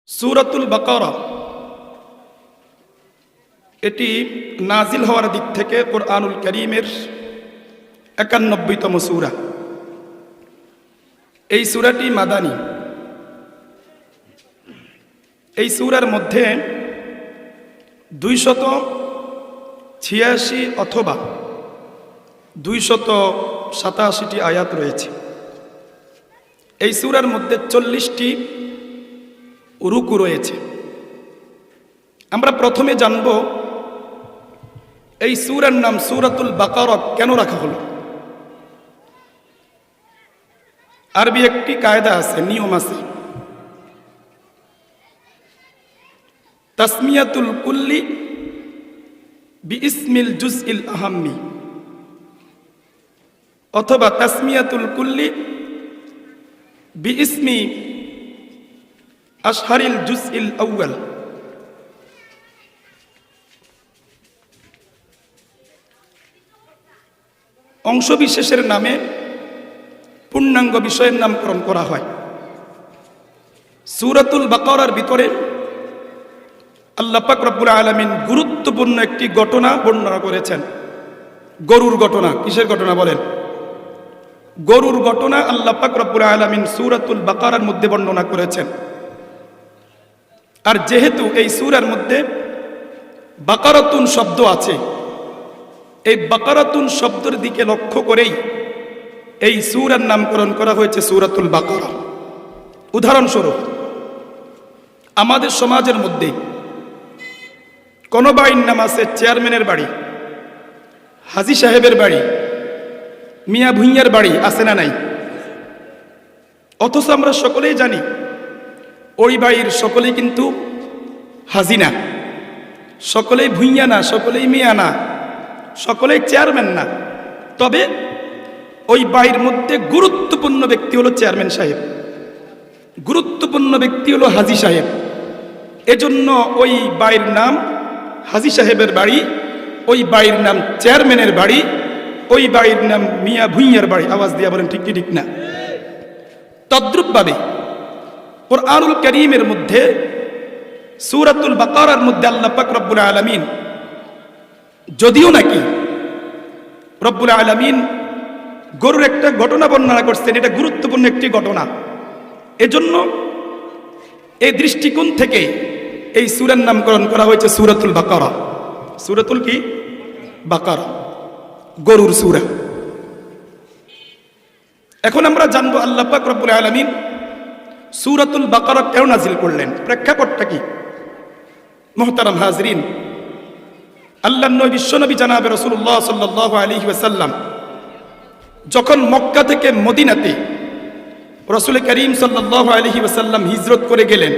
সূরাতুল বাকারা এটি নাজিল হওয়ার দিক থেকে কুরআনুল কারীমের ৯১তম সূরা। এই সূরাটি মাদানী। এই সূরার মধ্যে ২৮৬ অথবা ২৮৭টি আয়াত রয়েছে। এই সূরার মধ্যে ৪০টি রুকু রয়েছে। আমরা প্রথমে জানব এই সূরার নাম সূরাতুল বাকারা কেন রাখা হলো। আরবি একটি কায়দা আছে, নিয়ম আছে, তাসমিয়াতুল কুল্লি বিইসমিল জুজইল আহাম্মি অথবা তাসমিয়াতুল কুল্লি বিইসমি আশহারিল জুজইল আউয়াল। অংশবিশেষের নামে পূর্ণাঙ্গ বিষয়ের নামকরণ করা হয়। সূরাতুল বাকারার ভিতরে আল্লাহ পাক রব্বুল আলামিন গুরুত্বপূর্ণ একটি ঘটনা বর্ণনা করেছেন। গরুর ঘটনা। কিসের ঘটনা বলেন? গরুর ঘটনা আল্লাহ পাক রব্বুল আলামিন সূরাতুল বাকারার মধ্যে বর্ণনা করেছেন। আর যেহেতু এই সূরার মধ্যে বাকারাতুন শব্দ আছে, এই বাকারাতুন শব্দের দিকে লক্ষ্য করেই এই সূরার নামকরণ করা হয়েছে সূরাতুল বাকারা। উদাহরণস্বরূপ, আমাদের সমাজের মধ্যে কোন বাড়ির নাম আছে চেয়ারম্যানের বাড়ি, হাজী সাহেবের বাড়ি, মিয়া ভুঁইয়ার বাড়ি, আছে না নাই? অথচ আমরা সকলেই জানি ওই বাড়ির সকলেই কিন্তু হাজী না, সকলেই ভুঁইয়া না, সকলেই মিয়া না, সকলেই চেয়ারম্যান না। তবে ওই বাড়ির মধ্যে গুরুত্বপূর্ণ ব্যক্তি হলো চেয়ারম্যান সাহেব, গুরুত্বপূর্ণ ব্যক্তি হলো হাজী সাহেব। এজন্য ওই বাড়ির নাম হাজী সাহেবের বাড়ি, ওই বাড়ির নাম চেয়ারম্যানের বাড়ি, ওই বাড়ির নাম মিয়া ভুঁইয়ার বাড়ি। আওয়াজ দিয়া বলেন ঠিক কি ঠিক না? তদ্রূপভাবে কুরআনুল কারীমের মধ্যে সূরাতুল বাকারার মধ্যে আল্লাহ পাক রব্বুল আলামিন, যদিও নাকি রব্বুল আলামিন গরুর একটা ঘটনা বর্ণনা করছেন, এটা গুরুত্বপূর্ণ একটি ঘটনা, এজন্য এই দৃষ্টিকোণ থেকে এই সূরার নামকরণ করা হয়েছে সূরাতুল বাকারা। সূরাতুল কি? বাকারা, গরুর সূরা। এখন আমরা জানবো আল্লাহ পাক রব্বুল আলামিন সূরাতুল বাকারা কেন নাজিল করলেন, প্রেক্ষাপটটা কি? মুহতারাম হাজরিন, আল্লাহর নবী বিশ্বনবী জনাবে রাসূলুল্লাহ সাল্লাল্লাহু আলাইহি ওয়াসাল্লাম যখন মক্কা থেকে মদিনাতে রাসূল করিম সাল্লাল্লাহু আলাইহি ওয়াসাল্লাম হিজরত করে গেলেন,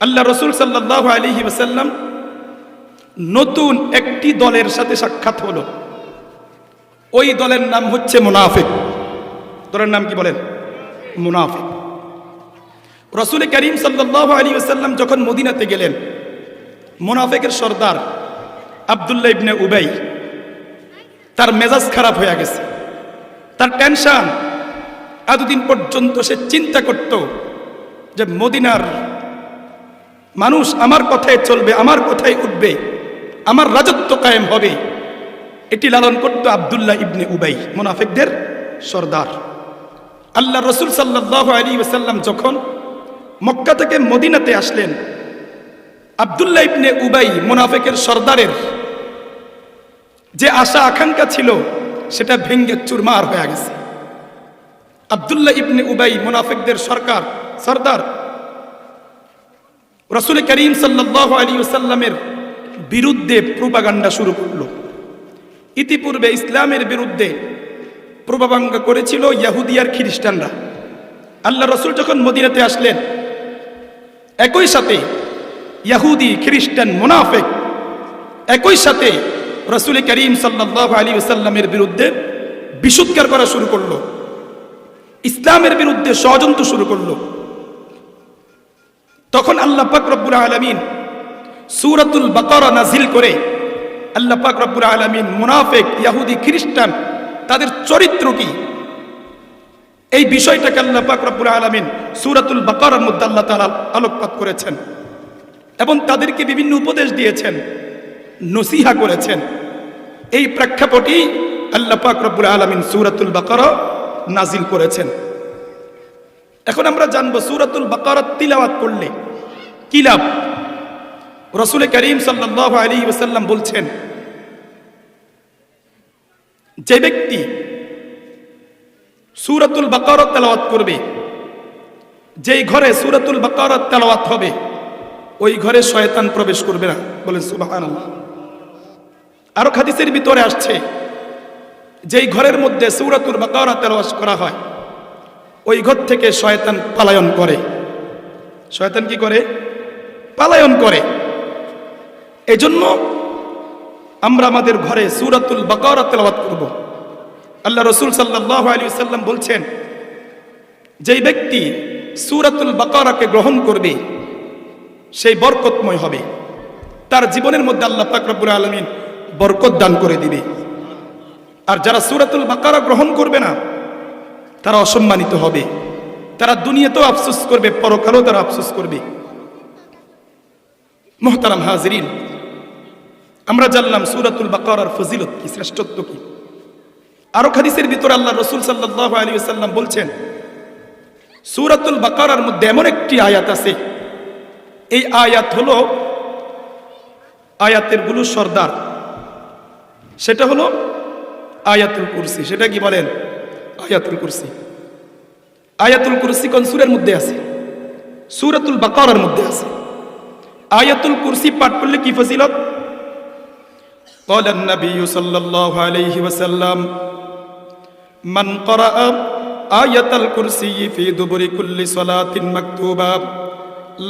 আল্লাহ রাসূল সাল্লাল্লাহু আলাইহি ওয়াসাল্লাম নতুন একটি দলের সাথে সাক্ষাৎ হলো। ওই দলের নাম হচ্ছে মুনাফিক। দলের নাম কি বলেন? মুনাফিক। রাসূল করিম সাল্লাল্লাহু আলাইহি ওয়াসাল্লাম যখন মদিনাতে গেলেন, মুনাফিকের সর্দার আব্দুল্লাহ ইবনে উবাই, তার মেজাজ খারাপ হয়ে গেছে, তার টেনশন। এতদিন পর্যন্ত সে চিন্তা করত যে মদিনার মানুষ আমার কথায় চলবে, আমার কথায় উঠবে, আমার রাজত্ব কায়েম হবে। এটি লালন করত আব্দুল্লাহ ইবনে উবাই, মুনাফিকদের সর্দার। আল্লাহ রাসূল সাল্লাল্লাহু আলাইহি ওয়াসাল্লাম যখন মক্কা থেকে মদিনাতে আসলেন, আব্দুল্লাহ ইবনে উবাই মুনাফিকের সর্দারের যে আশা আকাঙ্ক্ষা ছিল সেটা ভেঙ্গে চুরমার হয়ে গেছে। আব্দুল্লাহ ইবনে উবাই মুনাফিকদের সর্দার রাসূল করিম সাল্লাল্লাহু আলাইহি ওয়াসাল্লামের বিরুদ্ধে প্রোপাগান্ডা শুরু করলো। ইতিপূর্বে ইসলামের বিরুদ্ধে প্রোপাগান্ডা করেছিল ইহুদি আর খ্রিস্টানরা। আল্লাহ রাসূল যখন মদিনাতে আসলেন, একই সাথে ইহুদি, খ্রিস্টান, মুনাফিক একই সাথে রাসূল করিম সাল্লাল্লাহু আলাইহি ওয়াসাল্লামের বিরুদ্ধে বিশুদ্ধার করা শুরু করলো, ইসলামের বিরুদ্ধে ষড়যন্ত্র শুরু করলো। তখন আল্লাহ পাক রব্বুল আলামিন সূরাতুল বাকারা নাজিল করে আল্লাহ পাক রব্বুল আলামিন মুনাফিক, ইহুদি, খ্রিস্টান তাদের চরিত্র কি, এই বিষয়টাকে আল্লাহ পাক রব্বুল আলামিন সূরাতুল বাকারার মধ্যে আল্লাহ তাআলা আলোকপাত করেছেন এবং তাদেরকে বিভিন্ন উপদেশ দিয়েছেন, নসিহা করেছেন। এই প্রেক্ষাপটেই আল্লাহ পাক রব্বুল আলামিন সূরাতুল বাকারা নাজিল করেছেন। এখন আমরা জানবো সূরাতুল বাকারা তিলাওয়াত করলে কি লাভ। রাসূল করিম সাল্লাল্লাহু আলাইহি ওয়াসাল্লাম বলছেন, যে ব্যক্তি সূরাতুল বাকারা তেলাওয়াত করবে, যেই ঘরে সূরাতুল বাকারা তেলাওয়াত হবে ওই ঘরে শয়তান প্রবেশ করবে না। বলেন সুবহানাল্লাহ। আরো হাদিসের ভিতরে আসছে, যেই ঘরের মধ্যে সূরাতুল বাকারা তেলাওয়াত করা হয় ওই ঘর থেকে শয়তান পলায়ন করে। শয়তান কি করে? পলায়ন করে। এজন্য আমরা আমাদের ঘরে সূরাতুল বাকারা তেলাওয়াত করব। আল্লাহ রাসূল সাল্লাল্লাহু আলাইহি ওয়াসাল্লাম বলছেন, যেই ব্যক্তি সূরাতুল বাকারাকে গ্রহণ করবে সেই বরকতময় হবে, তার জীবনের মধ্যে আল্লাহ পাক রব্বুল আলামিন বরকত দান করে দিবে। আর যারা সূরাতুল বাকারা গ্রহণ করবে না তারা অসম্মানিত হবে, তারা দুনিয়াতেও আফসোস করবে, পরকালেও তারা আফসোস করবে। মুহতারাম হাজিরিন, আমরা জানলাম সূরাতুল বাকারার ফজিলত কি, শ্রেষ্ঠত্ব কি। আরো হাদিসের ভিতরে আল্লাহ রাসূল সাল্লাল্লাহু আলাইহি ওয়াসাল্লাম বলছেন, সূরাতুল বাকারার মধ্যে এমন একটি আয়াত আছে, এই আয়াত হলো আয়াতের গুলো সর্দার, সেটা হলো আয়াতুল কুরসি। সেটা কি বলেন? আয়াতুল কুরসি। আয়াতুল কুরসি কোন সূরার মধ্যে আছে? সূরাতুল বাকারার মধ্যে আছে। আয়াতুল কুরসি পাঠ করলে কি ফজিলত? قال النبي صلى الله عليه وسلم من قرأ آية الكرسي في دبر كل صلاة مكتوبة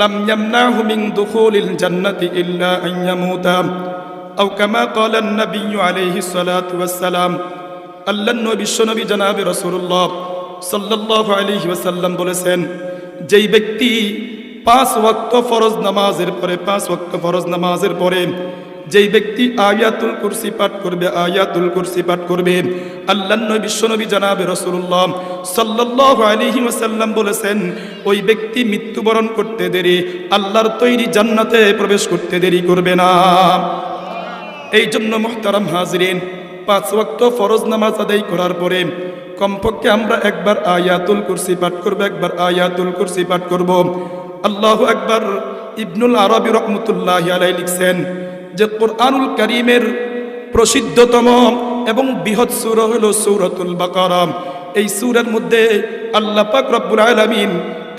لم يمنعه من دخول الجنة إلا أن يموت أو كما قال النبي عليه الصلاة والسلام। আল্লাহর নবী বিশ্বনবী জনাবে রাসূলুল্লাহ সাল্লাল্লাহু আলাইহি ওয়াসাল্লাম বলেছেন, যেই ব্যক্তি 5 ওয়াক্ত ফরজ নামাজের পরে 5 ওয়াক্ত ফরজ নামাজের পরে যেই ব্যক্তি আয়াতুল কুরসি পাঠ করবে, আয়াতুল কুরসি পাঠ করবে, আল্লাহর নবী বিশ্বনবী জনাবে রাসূলুল্লাহ সাল্লাল্লাহু আলাইহি ওয়াসাল্লাম বলেছেন, ওই ব্যক্তি মৃত্যুবরণ করতে দেরি আল্লাহর তৈরি জান্নাতে প্রবেশ করতে দেরি করবে না। এই জন্য মুহতারাম হাজিরিন, 5 ওয়াক্ত ফরজ নামাজ আদায় করার পরে কমপক্ষে আমরা একবার আয়াতুল কুরসি পাঠ করব, একবার আয়াতুল কুরসি পাঠ করব। আল্লাহু আকবার। ইবনুল আরবী রাহমাতুল্লাহি আলাইহি লিখছেন যে কোরআনুল কারীমের প্রসিদ্ধতম এবং বৃহৎ সূরা হলো সূরাতুল বাকারা। এই সূরার মধ্যে আল্লাহ পাক রব্বুল আলামিন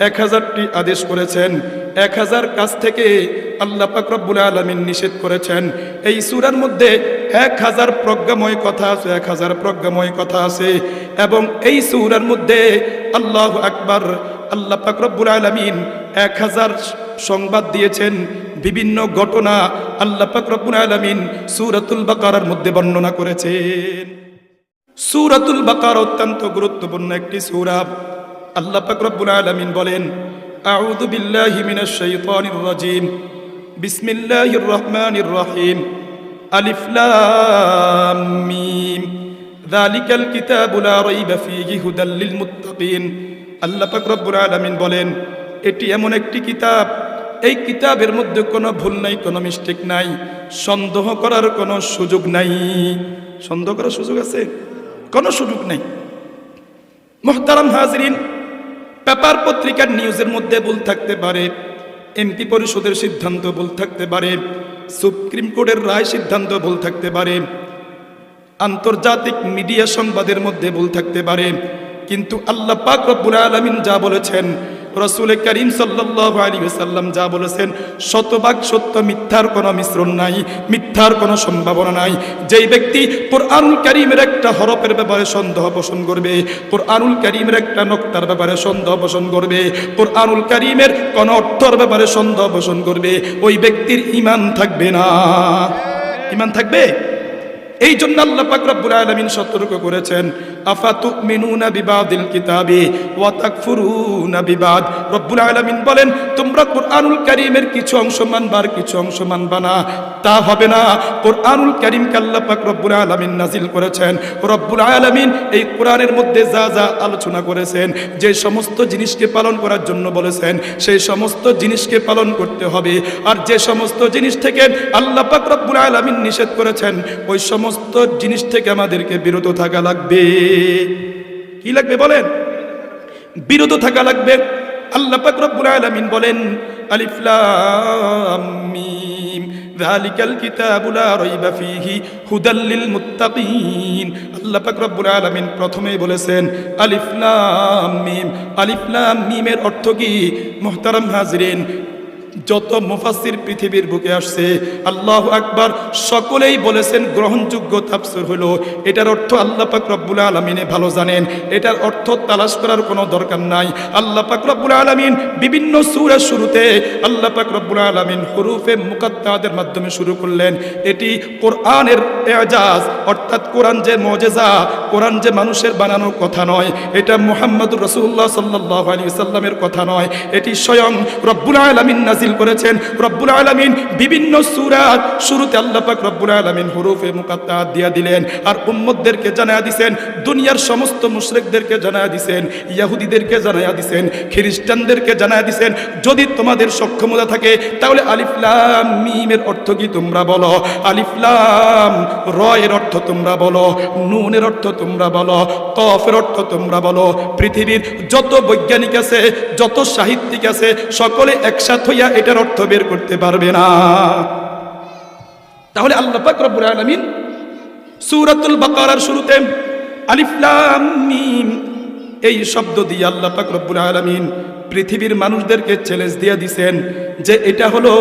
1000টি আদেশ করেছেন, 1000 কাজ থেকে আল্লাহ পাক রব্বুল আলামিন নিষেধ করেছেন। এই সূরার মধ্যে 1000 প্রজ্ঞাময় কথা আছে, 1000 প্রজ্ঞাময় কথা আছে। এবং এই সূরার মধ্যে আল্লাহু আকবার, আল্লাহ পাক রব্বুল আলামিন 1000 সংবাদ দিয়েছেন, বিভিন্ন ঘটনা আল্লাহ পাক রব্বুল আলামিন সূরাতুল বাকারার মধ্যে বর্ণনা করেছেন। সূরাতুল বাকারা অত্যন্ত গুরুত্বপূর্ণ একটি সূরা। আল্লাহ পাক রব্বুল আলামিন বলেন, আউযু বিল্লাহি মিনাশ শাইতানির রাজীম, বিসমিল্লাহির রহমানির রহিম, আলিফ লাম মিম, যালিকাল কিতাবু লা রাইবা ফীহি হুদাল লিল মুত্তাকিন। আল্লাহ পাক রব্বুল আলামিন বলেন, এটি এমন একটি কিতাব, এই কিতাবের মধ্যে কোনো ভুল নাই, কোনো মিস্টেক নাই, সন্দেহ করার কোনো সুযোগ নাই। সন্দেহ করার সুযোগ আছে? কোনো সুযোগ নাই। মুহতারাম হাজিরিন, পেপার পত্রিকার নিউজের মধ্যে ভুল থাকতে পারে, এমপি পরিষদের সিদ্ধান্ত ভুল থাকতে পারে, সুপ্রিম কোর্টের রায় সিদ্ধান্ত ভুল থাকতে পারে, আন্তর্জাতিক মিডিয়া সংবাদের মধ্যে ভুল থাকতে পারে, কিন্তু আল্লাহ পাক রব্বুল আলামিন যা বলেছেন, রাসূল করিম সাল্লাল্লাহু আলাইহি ওয়াসাল্লাম যা বলেছেন, শতভাগ সত্য, মিথ্যার কোনো মিশ্রণ নাই, মিথ্যার কোনো সম্ভাবনা নাই। যেই ব্যক্তি কোরআনুল কারীমের একটা হরফের ব্যাপারে সন্দেহ পোষণ করবে, কোরআনুল কারীমের একটা নক্তার ব্যাপারে সন্দেহ পোষণ করবে, কোরআনুল কারীমের কোন অর্থের ব্যাপারে সন্দেহ পোষণ করবে, ওই ব্যক্তির ঈমান থাকবে না। ঈমান থাকবে? এই জন্য আল্লাহ পাক রব্বুল আলামিন সতর্ক করেছেন, আফাতুমিনুনা বিবাদিল কিতাবি ওয়া তাকফুরুনা বিবাদ। রব্বুল আলামিন বলেন তোমরা কোরআনুল কারীমের কিছু অংশ মানবার কিছু অংশ মানবা না, তা হবে না। কোরআনুল কারীমকে আল্লাহ পাক রব্বুল আলামিন নাজিল করেছেন। রব্বুল আলামিন এই কোরআনের মধ্যে যা যা আলোচনা করেছেন, যে সমস্ত জিনিসকে পালন করার জন্য বলেছেন, সেই সমস্ত জিনিসকে পালন করতে হবে। আর যে সমস্ত জিনিস থেকে আল্লাহ পাক রব্বুল আলামিন নিষেধ করেছেন, ওই সমস্ত জিনিস থেকে আমাদেরকে বিরত থাকা লাগবে। কি লাগবে বলেন? বিরত থাকা লাগবে। আল্লাহ পাক রব্বুল আলামিন বলেন আলিফ লাম মিম যালিকাল কিতাবু লা রাইবা ফীহি হুদাল লিল মুত্তাকিন। আল্লাহ পাক রব্বুল আলামিন প্রথমেই বলেছেন আলিফ লাম মিম। আলিফ লাম মিমের অর্থ কি মুহতারাম হাজিরিন? যত মুফাসসির পৃথিবীর বুকে আসছে, আল্লাহু আকবার, সকলেই বলেছেন গ্রহণযোগ্য তাফসীর হলো এটার অর্থ আল্লাহ পাক রব্বুল আলামিনে ভালো জানেন, এটার অর্থ তালাশ করার কোনো দরকার নাই। আল্লাহ পাক রব্বুল আলামিন বিভিন্ন সূরার শুরুতে আল্লাহ পাক রব্বুল আলামিন হুরুফে মুকাত্তাদের মাধ্যমে শুরু করলেন। এটি কোরআনের এজাজ, অর্থাৎ কোরআন যে মুজিজা, কোরআন যে মানুষের বানানোর কথা নয়, এটা মুহাম্মদুর রাসূলুল্লাহ সাল্লাল্লাহু আলাইহি ওয়াসাল্লামের কথা নয়, এটি স্বয়ং রব্বুল আলামিন নাজিল করেছেন। রব্বুল আলামিন বিভিন্ন সূরার শুরুতে আল্লাহ পাক রব্বুল আলামিন হুরুফে মুকাত্তাত দিয়া দিলেন, আর উম্মতদেরকে জানায়া দিবেন, দুনিয়ার সমস্ত মুশরিকদেরকে জানায়া দিবেন, ইহুদিদেরকে জানায়া দিবেন, খ্রিস্টানদেরকে জানায়া দিবেন, যদি তোমাদের সক্ষমতা থাকে তাহলে আলিফ লাম মিমের অর্থ কি তোমরা বলো, আলিফ লাম র এর অর্থ তোমরা বলো, নুনের অর্থ তোমরা বলো, কফের অর্থ তোমরা বলো। পৃথিবীর যত বৈজ্ঞানিক আছে, যত সাহিত্যিক আছে, সকলে একসাথে হইয়া এটার অর্থ বের করতে পারবে না। তাহলে আল্লাহ পাক রব্বুল আলামিন সূরাতুল বাকারার শুরুতে আলিফ লাম মিম এই শব্দ দিয়ে আল্লাহ পাক রব্বুল আলামিন পৃথিবীর মানুষদেরকে চ্যালেঞ্জ দিয়ে দিয়েছেন যে এটা হলো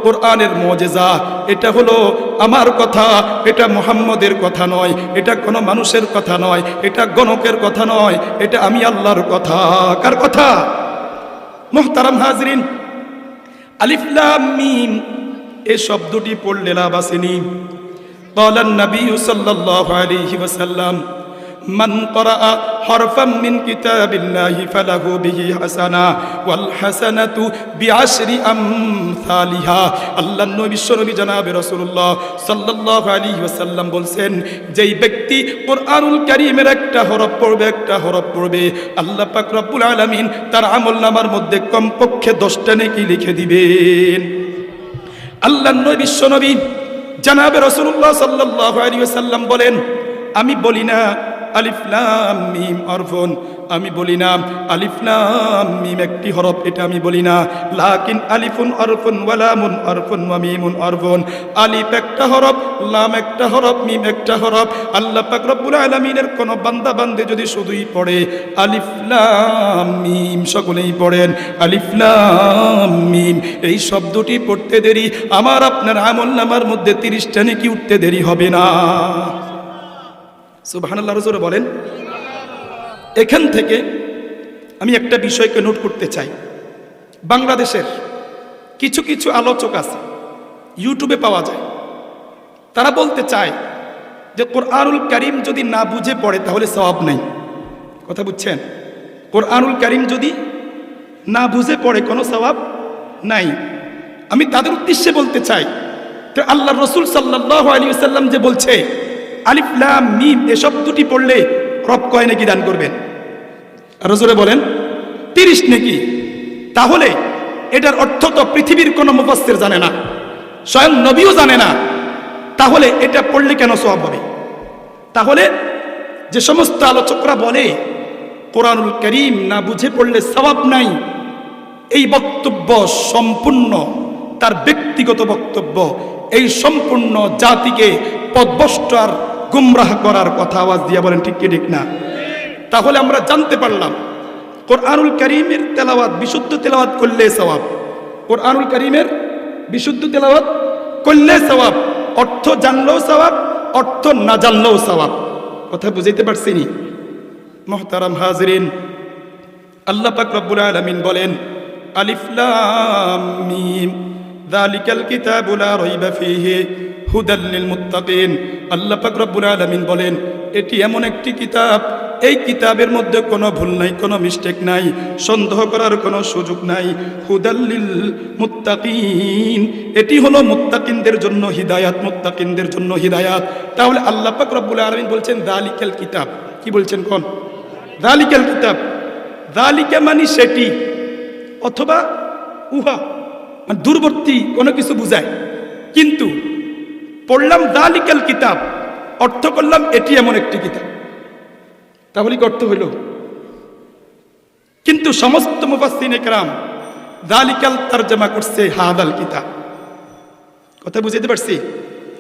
কোরআনের মুজিজা, এটা হলো আমার কথা, এটা মুহাম্মদের কথা নয়, এটা কোনো মানুষের কথা নয়, এটা গণকের কথা নয়, এটা আমি আল্লাহর কথা। কার কথা? মুহতারাম হাজরিন, আলিফ লাম মিম এই শব্দটি পড়লে লাভ আসেনি। ক্বালান নবী সাল্লাল্লাহু আলাইহি ওয়াসাল্লাম মান ক্বারাআ হারফাম মিন কিতাবিল্লাহি ফালাহু বিহি হাসানা ওয়াল হাসানাতু বিআশরি আমসালিহা। আল্লাহর নবী বিশ্বনবী জনাবে রাসূলুল্লাহ সাল্লাল্লাহু আলাইহি ওয়াসাল্লাম বলছেন, যেই ব্যক্তি কোরআনুল কারীমের একটা হরফ পড়বে, একটা হরফ পড়বে, আল্লাহ পাক রব্বুল আলামিন তার আমলনামার মধ্যে কমপক্ষে 10টা নেকি লিখে দিবেন। আল্লাহর নবী বিশ্বনবী জনাবে রাসূলুল্লাহ সাল্লাল্লাহু আলাইহি ওয়াসাল্লাম বলেন, আমি বলি না আলিফ লাম মিম হরফুন, আমি বলি না আলিফ লাম মিম একটি হরফ, এটা আমি বলি না। লাকিন আলিফুন হরফুন ওয়া লামুন হরফুন ওয়া মিমুন হরফুন। আলিফ একটা হরফ, লাম একটা হরফ, মিম একটা হরফ। আল্লাহ পাক রব্বুল আলামিনের কোন বান্দা বান্দে যদি শুধুই পড়ে আলিফ লাম মিম, সকলেই পড়েন আলিফ লাম মিম, এই শব্দটি পড়তে দেরি আমার আপনার আমলনামার মধ্যে 30টা নেকি উঠতে দেরি হবে না। সুবহানাল্লাহ রাসূল বলেন। এখান থেকে আমি একটা বিষয়কে নোট করতে চাই। বাংলাদেশের কিছু কিছু আলোচক আছে, ইউটিউবে পাওয়া যায়, তারা বলতে চায় যে কোরআনুল কারীম যদি না বুঝে পড়ে তাহলে সওয়াব নাই। কথা বুঝছেন? কোরআনুল কারীম যদি না বুঝে পড়ে কোনো সওয়াব নাই। আমি তাদের উদ্দেশ্যে বলতে চাই, তো আল্লাহর রাসূল সাল্লাল্লাহু আলাইহি ওয়াসাল্লাম যে বলছে আলিফ লাম মিম এসব দুটি পড়লে রব কয় নেকি দান করবেন? রাসূল বলেন 30 নেকি। তাহলে এটার অর্থ তো পৃথিবীর কোনো মুফাসসির জানে না, স্বয়ং নবীও জানে না, তাহলে এটা পড়লে কেন সওয়াব হবে? তাহলে যে সমস্ত আলোচকরা বলে কোরআনুল কারীম না বুঝে পড়লে সওয়াব নাই, এই বক্তব্য সম্পূর্ণ তার ব্যক্তিগত বক্তব্য। এই সম্পূর্ণ জাতিকে পথভ্রষ্ট আর গুমরাহ করার কথা আওয়াজ দিয়ে বলেন, ঠিক কি ঠিক না? তাহলে আমরা জানতে পারলাম কোরআনুল কারীমের তেলাওয়াত বিশুদ্ধ তেলাওয়াত করলে সওয়াব, কোরআনুল কারীমের বিশুদ্ধ তেলাওয়াত করলে সওয়াব, অর্থ জানলেও সওয়াব, অর্থ না জানলেও সওয়াব। কথা বুঝাইতে পারছি নি? মুহতারাম হাজিরিন, আল্লাহ পাক রব্বুল আলামিন বলেন আলিফ লাম মিম যালিকাল কিতাবু লা রাইবা ফীহি হুদাল লিল মুত্তাকিন। আল্লাহ পাক রব্বুল আলামিন বলেন এটি এমন একটি কিতাব এই কিতাবের মধ্যে কোনো ভুল নাই, কোনো মিস্টেক নাই, সন্দেহ করার কোনো সুযোগ নাই। হুদাল্লিল মুত্তাকিন, এটি হলো মুত্তাকিনদের জন্য হিদায়াত, মুত্তাকিনদের জন্য হিদায়াত। তাহলে আল্লাহ পাক রব্বুল আলামিন বলছেন যালিকাল কিতাব, কি বলছেন কোন? যালিকাল কিতাব। যালিকা মানে সেটি, অথবা উহা, মানে দূরবর্তী কোনো কিছু বুঝায়। কিন্তু পড়লাম যালিকাল কিতাব, অর্থ করলাম এটি এমন একটি কিতাব, তাহলে কি অর্থ হইল? কিন্তু সমস্ত মুফাসসিরিনে কেরাম যালিকাল তরজমা করছে হাদাল কিতাব। কথা বুঝতে পারছি?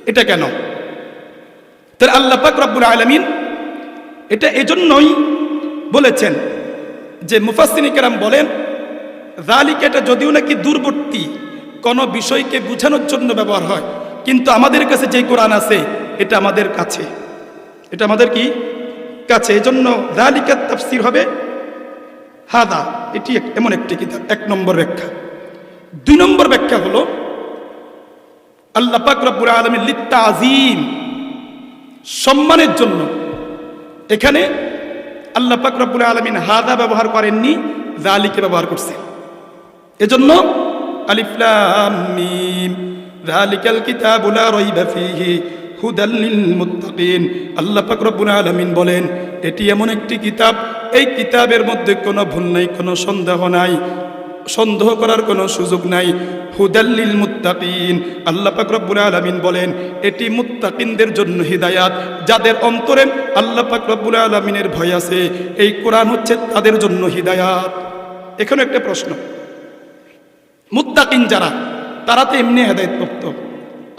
এটা কেন? তাহলে আল্লাহ পাক রব্বুল আলামিন এটা এজন্যই বলেছেন যে মুফাসসিরিনে কেরাম বলেন যালিকা, এটা যদিও নাকি দূরবর্তী কোনো বিষয়কে বোঝানোর জন্য ব্যবহার হয়, কিন্তু আমাদের কাছে যে কোরআন আছে এটা আমাদের কাছে, এটা আমাদের কি কাছে। এজন্য যালিকার তাফসীর হবে হাদা, এটি এমন একটি কিতাব। এক নম্বর ব্যাখ্যা। দুই নম্বর ব্যাখ্যা হলো আল্লাহ পাক রব্বুল আলামিন লিত্তাযীম, সম্মানের জন্য। এখানে আল্লাহ পাক রব্বুল আলামিন হাদা ব্যবহার করেননি, যালিকা ব্যবহার করছেন। এজন্য আলিফ লাম মিম যালিকাল কিতাবু লা রাইবা ফীহি হুদাল লিল মুত্তাকিন। আল্লাহ পাক রব্বুল আলামিন বলেন এটি এমন একটি কিতাব, এই কিতাবের মধ্যে কোনো ভুল নাই, কোনো সন্দেহ নাই, সন্দেহ করার কোনো সুযোগ নাই। হুদাল লিল মুত্তাকিন, আল্লাহ পাক রব্বুল আলামিন বলেন এটি মুত্তাকিনদের জন্য হিদায়াত, যাদের অন্তরে আল্লাহ পাক রব্বুল আলামিনের ভয় আছে, এই কোরআন হচ্ছে তাদের জন্য হিদায়াত। এখানে একটা প্রশ্ন, মুত্তাকিন যারা, তারা তো এমনি হেদায়েত প্রাপ্ত,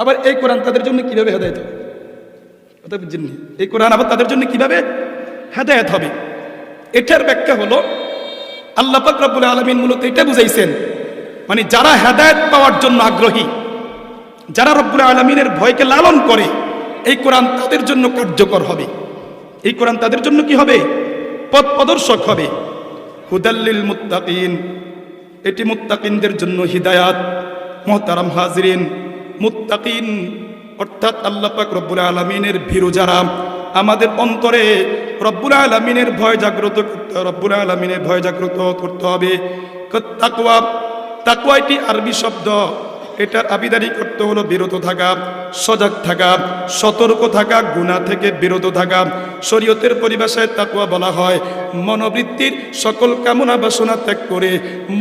আবার এই কোরআন তাদের জন্য কিভাবে হেদায়েত হবে? কথা বুঝছেন? এই কোরআন আবার তাদের জন্য কিভাবে হেদায়েত হবে? এটার ব্যাখ্যা হলো আল্লাহ পাক রব্বুল আলামিন মূলত এটা বুঝাইছেন, মানে যারা হেদায়েত পাওয়ার জন্য আগ্রহী, যারা রব্বুল আলামিনের ভয়কে লালন করে, এই কোরআন তাদের জন্য কার্যকর হবে। এই কোরআন তাদের জন্য কি হবে? পথ প্রদর্শক হবে। হুদাল্লিল মুত্তাকিন, এটি মুত্তাকিনদের জন্য হিদায়াত। মুহতারাম হাজিরিন, মুত্তাকিন অর্থাৎ আল্লাহ পাক রব্বুল আলামিনের ভীরু যারা, আমাদের অন্তরে রব্বুল আলামিনের ভয় জাগ্রত করতে, রব্বুল আলামিনের ভয় জাগ্রত করতে হবে। তাকওয়া, তাকওয়া এটি আরবি শব্দ, এটার আবিধানিক অর্থ হলো বিরত থাকা, সজাগ থাকা, সতর্ক থাকা, গুনাহ থেকে বিরত থাকা। শরীয়তের পরিভাষায় তাকওয়া বলা হয় মনোবৃত্তির সকল কামনা বাসনা ত্যাগ করে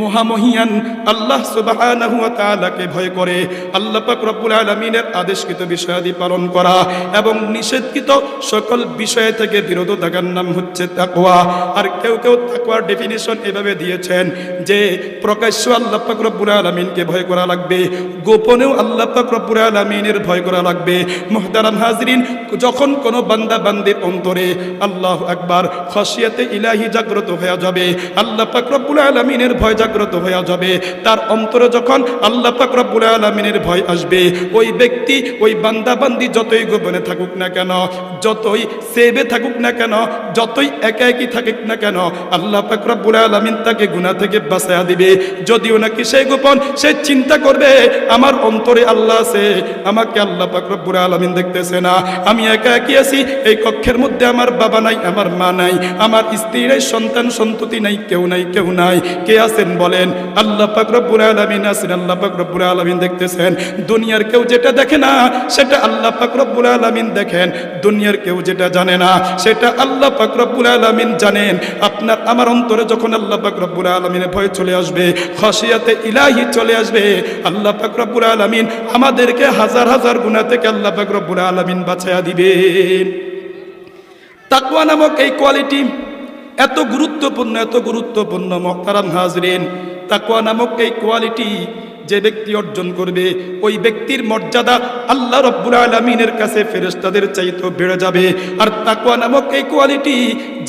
মহামহিয়ান আল্লাহ সুবহানাহু ওয়া তাআলাকে ভয় করে আল্লাহ পাক রব্বুল আলামিনের আদেশকৃত বিষয়াদি পালন করা এবং নিষেধকৃত সকল বিষয় থেকে বিরত থাকার নাম হচ্ছে তাকওয়া। আর কেউ কেউ তাকওয়ার ডেফিনিশন এভাবে দিয়েছেন যে প্রকাশ্য আল্লাহ পাক রব্বুল আলামিনকে ভয় করা লাগবে, গোপনেও আল্লাহ পাক রব্বুল আলামিনের ভয় করা লাগবে। মুহতারাম হাজরিন, যখন কোনো বান্দা বান্দির অন্তরে আল্লাহু আকবার খাশিয়াতে ইলাহি জাগ্রত হয়ে যাবে, আল্লাহ পাক রব্বুল আলামিনের ভয় জাগ্রত হয়ে যাবে, তার অন্তরে যখন আল্লাহ পাক রব্বুল আলামিনের ভয় আসবে, ওই ব্যক্তি, ওই বান্দা বান্দি যতই গোপনে থাকুক না কেন, যতই সেবে থাকুক না কেন, যতই একা একই থাকুক না কেন, আল্লাহ পাক রব্বুল আলামিন তাকে গুনাহ থেকে বাঁচায়া দিবে। যদিও নাকি সে গোপন, সে চিন্তা করবে আমার অন্তরে আল্লাহ আছে, আমাকে আল্লাহ পাক রব্বুল আলামিন দেখতেছে না, আমি একা একই আছি, এই কক্ষের মধ্যে আমার বাবা নাই, আমার মা নাই, আমার স্ত্রী নাই, সন্তান সন্ততি নাই, কেউ নাই, কেউ নাই। কে আছেন বলেন? আল্লাহ পাক রব্বুল আলামিন আছেন, আল্লাহ পাক রব্বুল আলামিন দেখতেছেন। দুনিয়ার কেউ যেটা দেখে না সেটা আল্লাহ পাক রব্বুল আলামিন দেখেন, দুনিয়ার কেউ যেটা জানে না সেটা আল্লাহ পাক রব্বুল আলামিন জানেন। আপনার আমার অন্তরে যখন আল্লাহ পাক রব্বুল আলামিনের ভয় চলে আসবে, খাশিয়াতে ইলাহি চলে আসবে, আল্লাহ পাক রব্বুল আলামিন আমাদেরকে হাজার হাজার গুনাহ থেকে আল্লাহ পাক রব্বুল আলামিন বাঁচায়া দিবেন। তাকওয়া নামক এই কোয়ালিটি এত গুরুত্বপূর্ণ, এত গুরুত্বপূর্ণ মুহতারাম হাজরিন। তাকওয়া নামক এই কোয়ালিটি যে ব্যক্তি অর্জন করবে, ওই ব্যক্তির মর্যাদা আল্লাহ রব্বুল আলামিনের কাছে ফেরেশতাদের চাইতেও বেড়ে যাবে। আর তাকওয়া নামক এই কোয়ালিটি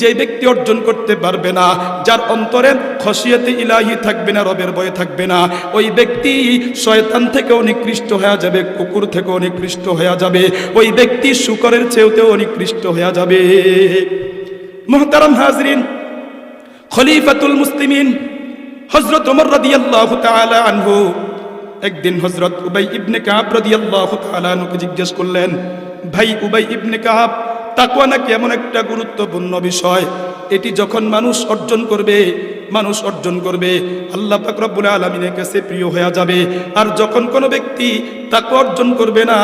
যে ব্যক্তি অর্জন করতে পারবে না, যার অন্তরে খাশিয়াতে ইলাহি থাকবে না, রবের ভয় থাকবে না, ওই ব্যক্তি শয়তান থেকেও নিকৃষ্ট হয়ে যাবে, কুকুর থেকেও নিকৃষ্ট হয়ে যাবে, ওই ব্যক্তি শূকরের চেয়েও নিকৃষ্ট হয়ে যাবে। মুহতারাম হাজরিন, খলিফাতুল মুসলিমিন হযরত ওমর রাদিয়াল্লাহু তাআলা আনহু একদিন হযরত উবাই ইবনে কাব রাদিয়াল্লাহু তাআলা আনহুকে জিজ্ঞেস করলেন, ভাই উবাই ইবনে কাব, তাকওয়া নাকি এমন একটা গুরুত্বপূর্ণ বিষয়, এটি যখন মানুষ অর্জন করবে আল্লাহ পাক রব্বুল আলামিনের কাছে প্রিয় হয়ে যাবে। আর যখন কোনো ব্যক্তি তাকওয়া অর্জন করবে না,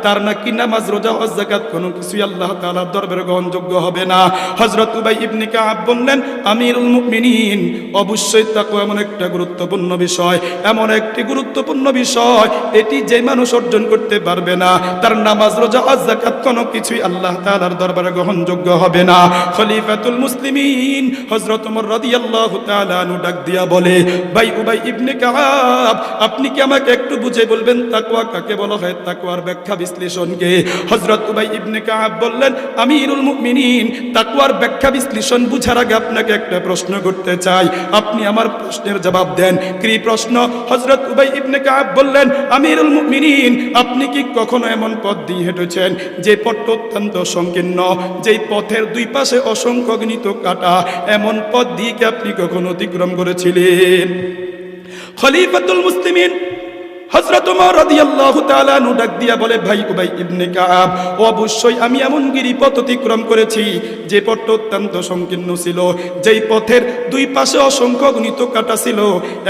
তার নাকি নামাজ, রোজা, হজ, যাকাত কোনো কিছুই আল্লাহ তাআলার দরবারে গ্রহণযোগ্য হবে না। হযরত উবাই ইবনে কাব বললেন, আমিরুল মুমিনিন, অবশ্যই তাকওয়া এমন একটা গুরুত্বপূর্ণ বিষয়, এমন একটি গুরুত্বপূর্ণ বিষয়, এটি যে মানুষ অর্জন করতে পারবে না, তার নামাজ, রোজা, হজ, যাকাত কোনো কিছুই আল্লাহ তাআলার দরবারে গ্রহণযোগ্য হবে না। খলিফাতুল মুসলিমিন হযরত ওমর রাদিয়াল্লাহু তাআলা আনহু ডাক দিয়া বলে, ভাই উবাই ইবনে কাব, আপনি কি আমাকে একটু বুঝে বলবেন তাকওয়া কাকে বলা হয়, তাকওয়ার ব্যাখ্যা বিশ্লেষণকে? হযরত উবাই ইবনে কাব বললেন, আমিরুল মুমিনিন, তাকওয়ার ব্যাখ্যা বিশ্লেষণ বুঝার আগে আপনাকে একটা প্রশ্ন করতে চাই, আপনি আমার প্রশ্নের জবাব দেন। কি প্রশ্ন? হযরত উবাই ইবনে কাব বললেন, আমিরুল মুমিনিন, আপনি কি কখনো এমন পথ দিয়ে হেঁটেছেন যে পথটা অত্যন্ত সংকীর্ণ, যেই পথের দুই পাশে অসংখ্য গণিত কাটা, এমন পথ দিয়ে কি আপনি কখনো অতিক্রম করেছিলেন? খলিফাতুল মুসলিমিন হযরত ওমর রাদিয়াল্লাহু তাআলা আনহু ডাক দিয়া বলে, ভাই উবাই ইবনে কাব, অবশ্যই আমি এমন গিরিপথ অতিক্রম করেছি যে পথটা অত্যন্ত সংকীর্ণ ছিল, যেই পথের দুই পাশে অসংখ্য গণিত কাটা ছিল,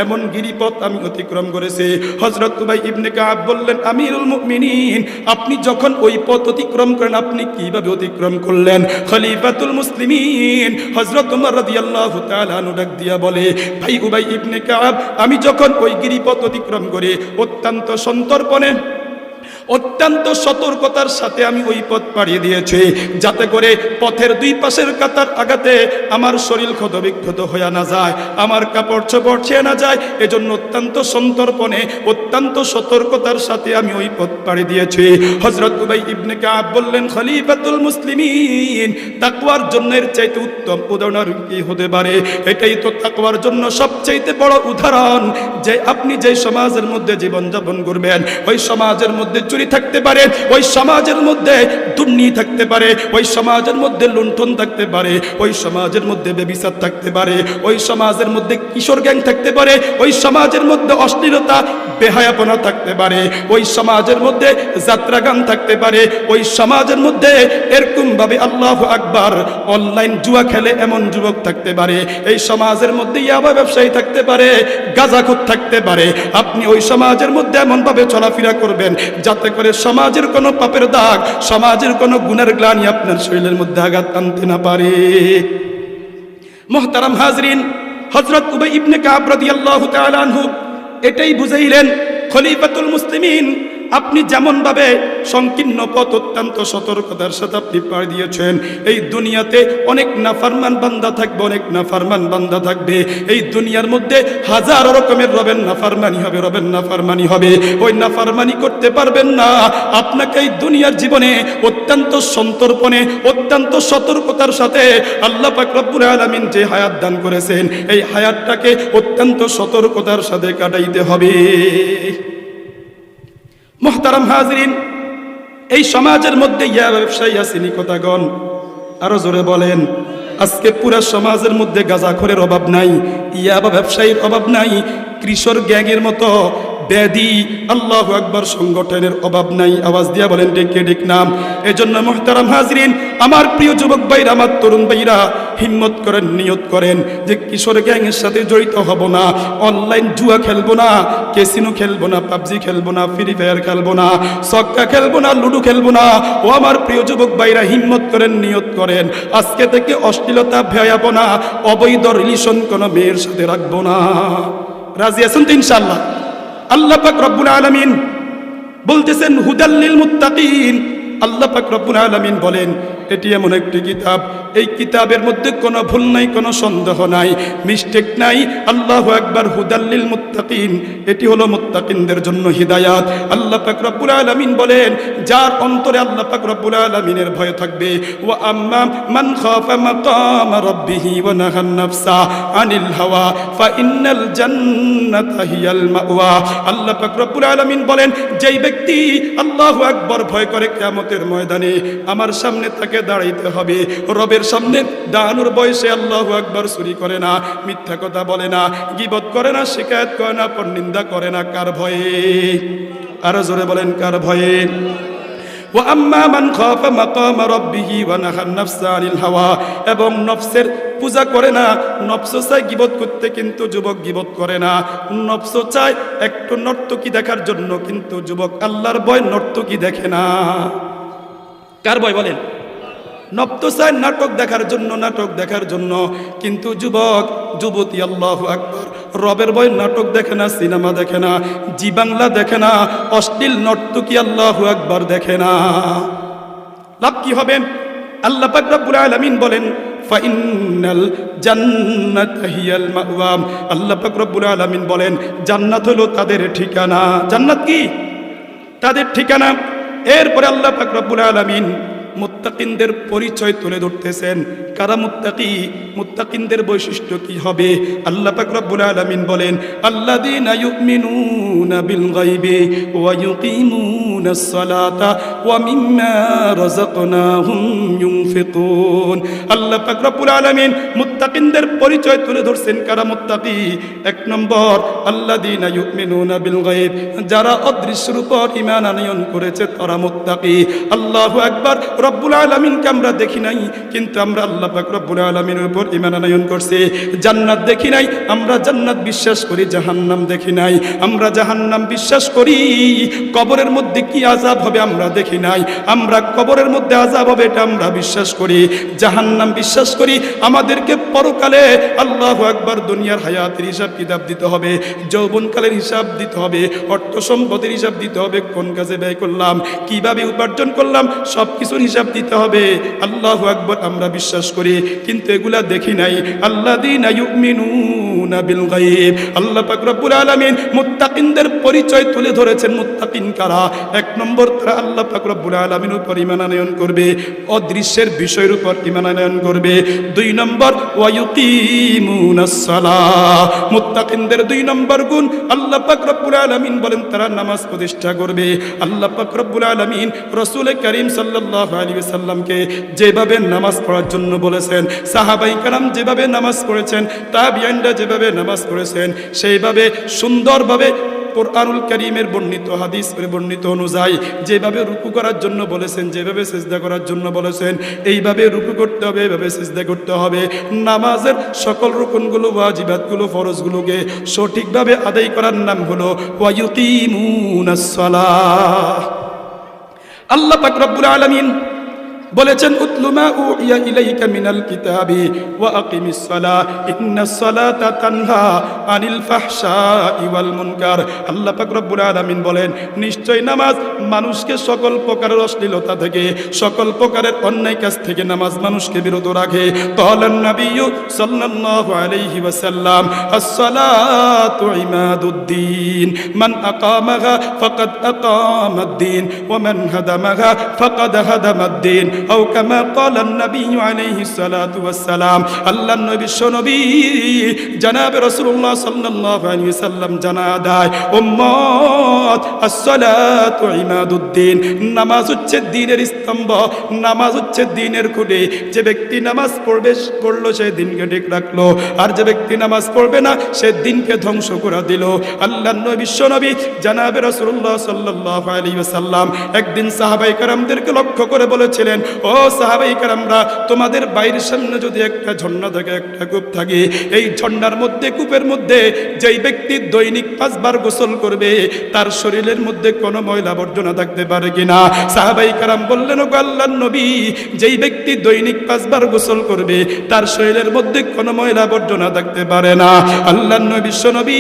এমন গিরিপথ আমি অতিক্রম করেছি। হযরত উবাই ইবনে কাব বললেন, আমিরুল মুমিনিন, আপনি যখন ওই পথ অতিক্রম করেন, আপনি কিভাবে অতিক্রম করলেন? খলিফাতুল মুসলিমিন হযরত ওমর রাদিয়াল্লাহু তাআলা আনহু ডাক দিয়া বলে, ভাই উবাই ইবনে কাব, আমি যখন ওই গিরিপথ অতিক্রম করে অত্যন্ত সন্তর্পণে, অত্যন্ত সতর্কতার সাথে আমি ওই পথ পাড়িয়ে দিয়েছি, যাতে করে পথের দুই পাশের কাতার আঘাতে আমার শরীর ক্ষতবিক্ষত হয়ে না যায়, আমার কাপড় চোপড় ছেয়ে না যায়, এজন্য অত্যন্ত সন্তর্পণে, অত্যন্ত সতর্কতার সাথে আমি ওই পথ পাড়ি দিয়েছি। হযরত উবাই ইবনে কাব বললেন, খলিফাতুল মুসলিমিন, তাকওয়ার জন্য এর চাইতে উত্তম উদাহরণ কি হতে পারে? এটাই তো তাকওয়ার জন্য সবচাইতে বড় উদাহরণ, যে আপনি যে সমাজের মধ্যে জীবনযাপন করবেন, ওই সমাজের মধ্যে চুরি থাকতে পারে, ওই সমাজের মধ্যে দুর্নীতি থাকতে পারে, ওই সমাজের মধ্যে লুণ্ঠন থাকতে পারে, ওই সমাজের মধ্যে ব্যভিচার থাকতে পারে, ওই সমাজের মধ্যে কিশোর গ্যাং থাকতে পারে, ওই সমাজের মধ্যে অশ্লীলতা, বেহায়াপনা থাকতে পারে, ওই সমাজের মধ্যে যাত্রা গান থাকতে পারে, ওই সমাজের মধ্যে এরকম ভাবে আল্লাহু আকবার অনলাইন জুয়া খেলে এমন যুবক থাকতে পারে, এই সমাজের মধ্যে ইয়াবা ব্যবসায়ী থাকতে পারে, গাঁজাখোর থাকতে পারে। আপনি ওই সমাজের মধ্যে এমন ভাবে চলাফেরা করবেন যাতে করে সমাজের কোনো পাপের দাগ, সমাজের কোনো গুনার গ্লানি আপনার শরীরের মধ্যে আঘাত আনতে না পারে। মুহতারাম হাজরিন, হযরত উবাই ইবনে কাব রাদিয়াল্লাহু তাআলা আনহু এটাই বুঝাইলেন, খলিফাতুল মুসলিমিন, আপনি যেমন ভাবে সংকীর্ণ পথ অত্যন্ত সতর্কতার সাথে আপনি পাড়ি দিয়েছেন, এই দুনিয়াতে অনেক নাফরমান বান্দা থাকবে, অনেক নাফরমান বান্দা থাকবে, এই দুনিয়ার মধ্যে হাজারো রকমের রবের নাফরমানি হবে, ওই নাফরমানি করতে পারবেন না। আপনাকে এই দুনিয়ার জীবনে অত্যন্ত সন্তর্পণে, অত্যন্ত সতর্কতার সাথে আল্লাহ পাক রব্বুল আলামিন যে হায়াত দান করেছেন, এই হায়াতটাকে অত্যন্ত সতর্কতার সাথে কাটাইতে হবে। মুহতারাম হাজরিন, এই সমাজের মধ্যে ইয়া ব্যবসায়ী আসেনি কথাগণ, আরো জোরে বলেন। আজকে পুরা সমাজের মধ্যে গাঁজাখোরের অভাব নাই, ইয়াবা ব্যবসায়ীর অভাব নাই, কিশোর গ্যাংয়ের মতো ব্যাধি আল্লাহু আকবার সংগঠনের অভাব নাই। আওয়াজ দিয়া বলেন ঠিক কে ঠিক নাম। এজন্য মুহতারাম হাজরিন, আমার প্রিয় যুবক ভাইরা, আমার তরুণ ভাইরা, হিম্মত করেন, নিয়ত করেন যে কিশোর গ্যাংয়ের সাথে জড়িত হব না, অনলাইন জুয়া খেলবো না, ক্যাসিনো খেলবো না, পাবজি খেলবো না, ফ্রি ফায়ার খেলবো না, ছক্কা খেলবো না, লুডো খেলবো না। ও আমার প্রিয় যুবক ভাইরা, হিম্মত করেন, নিয়ত করেন, আজকে থেকে অশ্লীলতা, ভয়াবনা, অবৈধ রিলেশন কোনো মেয়ের সাথে রাখবো না। রাজি আছেন তো ইনশাআল্লাহ? আল্লাহ পাক রব্বুল আলামিন বলতেছেন হুদাল লিল মুত্তাকিন। আল্লাহ পাক রব্বুল আলামিন বলেন, এটি এমন একটি কিতাব, এই কিতাবের মধ্যে কোনো ভুল নাই, কোনো সন্দেহ নাই, মিস্টেক নাই। আল্লাহু আকবার, হুদাল লিল মুত্তাকিন, এটি হলো মুত্তাকিনদের জন্য হিদায়াত। আল্লাহ পাক রব্বুল আলামিন বলেন, যার অন্তরে আল্লাহ পাক রব্বুল আলামিনের ভয় থাকবে, ওয়া আম্মা মান খাফা মাকাম রাব্বিহি ওয়া নাহান নাফসা আনিল হাওয়া ফা ইন্নাল জান্নাতা হিয়াল মাওয়া। আল্লাহ পাক রব্বুল আলামিন বলেন, যেই ব্যক্তি আল্লাহু আকবার ভয় করে, কিয়ামতের ময়দানে আমার সামনে তাকে দাঁড়াইতে হবে, রবের সামনে দাঁড়ানোর বয়সে আল্লাহু আকবার চুরি করে না, মিথ্যা কথা বলে না, গীবত করে না, শিকায়েত করে না, পরনিন্দা করে না। কার ভয়ে? আরো জোরে বলেন, কার ভয়ে? ওয়া আম্মা মান খাফা মাকামা রাব্বিহি ওয়া নাহান নাফসা আনিল হাওয়া, এবং নফসের পূজা করে না, নফস চায় গীবত করতে কিন্তু যুবক গীবত করে না। নফস চায় একটু নর্তকী দেখার জন্য কিন্তু যুবক আল্লাহর ভয় নর্তকী দেখে না। কার ভয় বলেন? নফস চায় নাটক দেখার জন্য, নাটক দেখার জন্য, কিন্তু যুবক যুবতী আল্লাহু আকবার রবের ভয় নাটক দেখে না, সিনেমা দেখে না, জি বাংলা দেখে না, অশ্লীল নর্তকী আল্লাহু আকবার দেখে না। লাভ কি হবে? আল্লাহ পাক রব্বুল আলামিন বলেন ফাইনাল জান্নাতা হিয়াল মাওয়া। আল্লাহ পাক রব্বুল আলামিন বলেন জান্নাত হলো তাদের ঠিকানা। জান্নাত কি? তাদের ঠিকানা। এরপরে আল্লাহ পাক রব্বুল আলামিন মুত্তাকিনদের পরিচয় তুলে ধরতেছেন। কারা মুত্তাকি? মুত্তাকিনদের বৈশিষ্ট্য কি হবে? আল্লাহ পাক রব্বুল আলামিন বলেন আল্লাযীনা ইউমিনুনা বিল গায়বি ওয়া ইউকিমুনাস সালাতা ওয়া মিম্মা রাযাকনাহুম ইউনফিকুন। আল্লাহ পাক রব্বুল আলামিন মুত্তাকিনদের পরিচয় তুলে ধরছেন। কারা মুত্তাকি? এক নম্বর আল্লাযীনা ইউমিনুনা বিল গায়ব, যারা অদৃশ্যের উপর ঈমান আনয়ন করেছে তারা মুত্তাকি। আল্লাহু আকবার। রব্বুল আলামিনকে আমরা দেখি নাই, কিন্তু আমরা আল্লাহ পাক রব্বুল আলামিনের উপর ঈমান আনয়ন করছি। জান্নাত দেখি নাই, আমরা জান্নাত বিশ্বাস করি। জাহান্নাম দেখি নাই, আমরা জাহান্নাম বিশ্বাস করি। কবরের মধ্যে কি আযাব হবে আমরা দেখি নাই, আমরা কবরের মধ্যে আযাব হবে এটা আমরা বিশ্বাস করি। জাহান্নাম বিশ্বাস করি। আমাদেরকে পরকালে আল্লাহু আকবার দুনিয়ার হায়াতের হিসাব কিতাব দিতে হবে, যৌবনকালের হিসাব দিতে হবে, অর্থ সম্পদের হিসাব দিতে হবে, কোন কাজে ব্যয় করলাম, কিভাবে উপার্জন করলাম, সব কিছুর হিসাব দিতে হবে। আল্লাহু আকবার আমরা বিশ্বাস করি, কিন্তু এগুলা দেখি নাই। আল্লাযীনা ইউমিনুনা বিল গায়ব। আল্লাহ পাক রব্বুল আলামিন মুত্তাকিনদের পরিচয় তুলে ধরেছেন। মুত্তাকিন কারা? এক নম্বর তারা আল্লাহ পাক রব্বুল আলামিনের উপর ঈমান আনয়ন করবে, অদৃশ্যের বিষয়ের উপর ঈমান আনয়ন করবে। দুই নম্বর ওয়া ইউকিমুনাস সালাহ। মুত্তাকিনদের দুই নম্বর গুণ আল্লাহ পাক রব্বুল আলামিন বলেন তারা নামাজ প্রতিষ্ঠা করবে। আল্লাহ পাক রব্বুল আলামিন রাসূল কারীম সাল্লাল্লাহু আলাইহি ওয়াসাল্লামকে যেভাবে নামাজ পড়ার জন্য বলেছেন, সাহাবায়ে কেরাম যেভাবে নামাজ পড়েছেন, তাবিঈনরা যেভাবে নামাজ পড়েছেন, সেইভাবে সুন্দরভাবে কোরআনুল কারীমের বর্ণিত হাদিসের বর্ণিত অনুযায়ী যেভাবে রুকু করার জন্য বলেছেন, যেভাবে সিজদা করার জন্য বলেছেন, এইভাবে রুকু করতে হবে, এইভাবে সিজদা করতে হবে। নামাজের সকল রুকুনগুলো, ওয়াজিবাতগুলো, ফরজগুলোকে সঠিকভাবে আদায় করার নাম হলো ওয়া ইউকিমুনাস সালাহ। আল্লাহ পাক রব্বুল আলামিন বলেছেন উতলু মা উহিয়া ইলাইকা মিনাল কিতাবি ওয়া আকিমিস সালাহ ইন্নাস সালাতা তানহা আনিল ফাহশাই ওয়াল মুনকার। আল্লাহ পাক রব্বুল আলামিন বলেন নিশ্চয় নামাজ মানুষকে সকল প্রকারের অশ্লীলতা থেকে, সকল প্রকারের অন্যায় কাজ থেকে নামাজ মানুষকে বিরত রাখে। ক্বালান নাবিয়্যু সাল্লাল্লাহু আলাইহি ওয়াসাল্লাম আস-সালাতু ইমাদুদ্দিন মান আকামাহা ফাকাদ আকামাদ-দ্বীন ওয়া মান হাদামাহা ফাকাদ হাদামাদ-দ্বীন আও কামা ক্বালা নবী আলাইহিস সালাতু ওয়াস সালাম। আল্লাহর নবী বিশ্বনবী জনাবে রাসূলুল্লাহ সাল্লাল্লাহু আলাইহি ওয়াসাল্লাম জানা দেয় উম্মত আস-সালাতু ইমাদুদ্দিন। নামাজ হচ্ছে দ্বীনের স্তম্ভ, নামাজ হচ্ছে দ্বীনের খুঁটি। যে ব্যক্তি নামাজ পড়লো সে দিনকে ঠিক রাখলো, আর যে ব্যক্তি নামাজ পড়বে না সে দিনকে ধ্বংস করে দিল। আল্লাহর নবী বিশ্বনবী জনাবে রাসূলুল্লাহ সাল্লাল্লাহু আলাইহি ওয়াসাল্লাম একদিন সাহাবায়ে কেরামদেরকে লক্ষ্য করে বলেছিলেন, ও সাহাবায়ে কেরামরা, তোমাদের বাইরের সামনে যদি একটা ঝর্ণা থাকে, একটা কূপ থাকে, এই ঝর্ণার মধ্যে, কূপের মধ্যে যেই ব্যক্তি দৈনিক 5 বার গোসল করবে তার শরীরের মধ্যে কোনো ময়লা আবর্জনা থাকতে পারে কিনা? সাহাবায়ে কেরাম বললেন, ও আল্লাহর নবী, যেই ব্যক্তি দৈনিক 5 বার গোসল করবে তার শরীরের মধ্যে কোনো ময়লা আবর্জনা থাকতে পারে না। আল্লাহর নবী বিশ্বনবী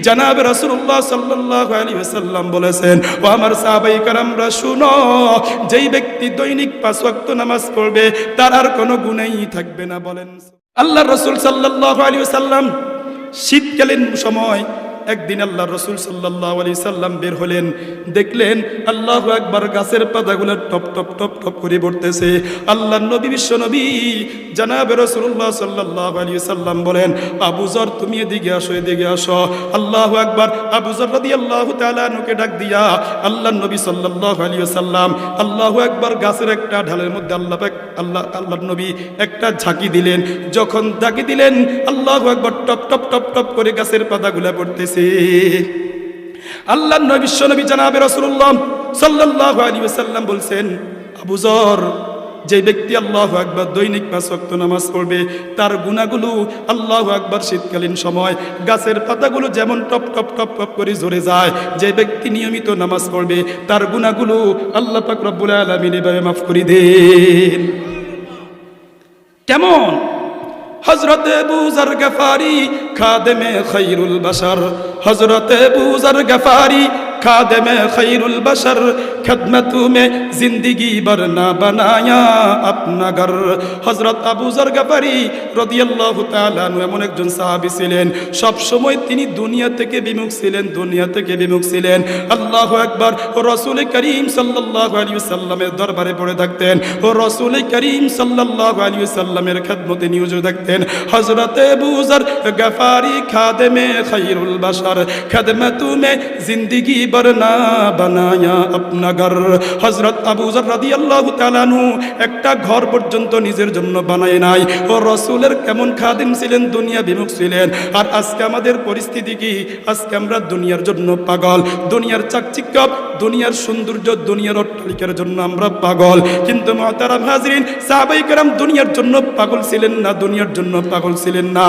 জনাবে রাসূলুল্লাহ সাল্লাল্লাহু আলাইহি ওয়াসাল্লাম বলেছেন, ও আমার সাহাবায়ে কেরামরা শুনো, যেই ব্যক্তি দৈনিক 5 ওয়াক্ত নামাজ পড়বে তার আর কোনো গুনাহই থাকবে না। বলেন আল্লাহর রাসূল সাল্লাল্লাহু আলাইহি ওয়াসাল্লাম শীতকালীন সময় একদিন আল্লাহ রাসূল সাল্লাল্লাহু আলাইহি সাল্লাম বের হলেন, দেখলেন আল্লাহু আকবার, গাছের পাতাগুলো টপ টপ টপ টপ করে পড়তেছে। আল্লাহর নবী বিশ্বনবী জনাবে রাসূলুল্লাহ সাল্লাল্লাহু আলাইহি সাল্লাম বলেন, আবু যর তুমি এদিকে আসো, এদিকে আসো। আল্লাহু আকবার। আবু যর রাদিয়াল্লাহু তাআলা আনহুকে ডাক দিয়া আল্লাহর নবী সাল্লাল্লাহু আলাইহি সাল্লাম আল্লাহু আকবার গাছের একটা ঢালের মধ্যে আল্লাহর নবী একটা ঝাঁকি দিলেন। যখন ঝাঁকি দিলেন আল্লাহু আকবার, টপ টপ টপ টপ করে গাছের পাতাগুলো পড়তেছে। আল্লাহর নবী বিশ্বনবী জনাবে রাসূলুল্লাহ সাল্লাল্লাহু আলাইহি ওয়াসাল্লাম বলছেন, আবু যর, যে ব্যক্তি আল্লাহু আকবার দৈনিক 5 ওয়াক্ত নামাজ পড়বে, তার গুনাহগুলো আল্লাহু আকবার শীতকালীন সময় গাছের পাতাগুলো যেমন টপ টপ টপ টপ করে ঝরে যায়, যে ব্যক্তি নিয়মিত নামাজ পড়বে তার গুনাহগুলো আল্লাহ পাক রব্বুল আলামিন এভাবে মাফ করে দেন। কেমন? হযরত আবু যর গফারি খাদেমে খায়রুল বাশার, হযরত আবু যর গফারি खादमे खैरुल बशर, खदमतों में जिंदगी बरना बनाया अपना घर। हजरत আবু যর গফারি রাদিয়াল্লাহু তাআলা আনহু এমন একজন সাহাবী ছিলেন, সব সময় তিনি দুনিয়া থেকে বিমুখ ছিলেন, দুনিয়া থেকে বিমুখ ছিলেন। আল্লাহু আকবার। রাসূল করিম সাল্লাল্লাহু আলাইহি ওয়াসাল্লামের দরবারে পড়ে থাকতেন, ও রাসূল করিম সাল্লাল্লাহু আলাইহি ওয়াসাল্লামের খেদমতে নিয়োজিত থাকতেন। হযরত আবু যর গফারি খাদেমে খৈরুল বাশার, খেদমতোं में जिंदगी बरना बनाया अपना घर। হযরত আবু যর রাদিয়াল্লাহু তাআলা আনহু একটা ঘর পর্যন্ত নিজের জন্য বানায় নাই। ও রাসূলের কেমন খাদিম ছিলেন, দুনিয়া বিমুখ ছিলেন। আর আজকে আমাদের পরিস্থিতি কি? আজকে আমরা দুনিয়ার জন্য পাগল, দুনিয়ার চাকচিক্য, দুনিয়ার সৌন্দর্য, দুনিয়ার অট্টালিকার জন্য আমরা পাগল। কিন্তু মুহতারাম হাজরিন, সাহাবায়ে কেরাম দুনিয়ার জন্য পাগল ছিলেন না, দুনিয়ার জন্য পাগল ছিলেন না,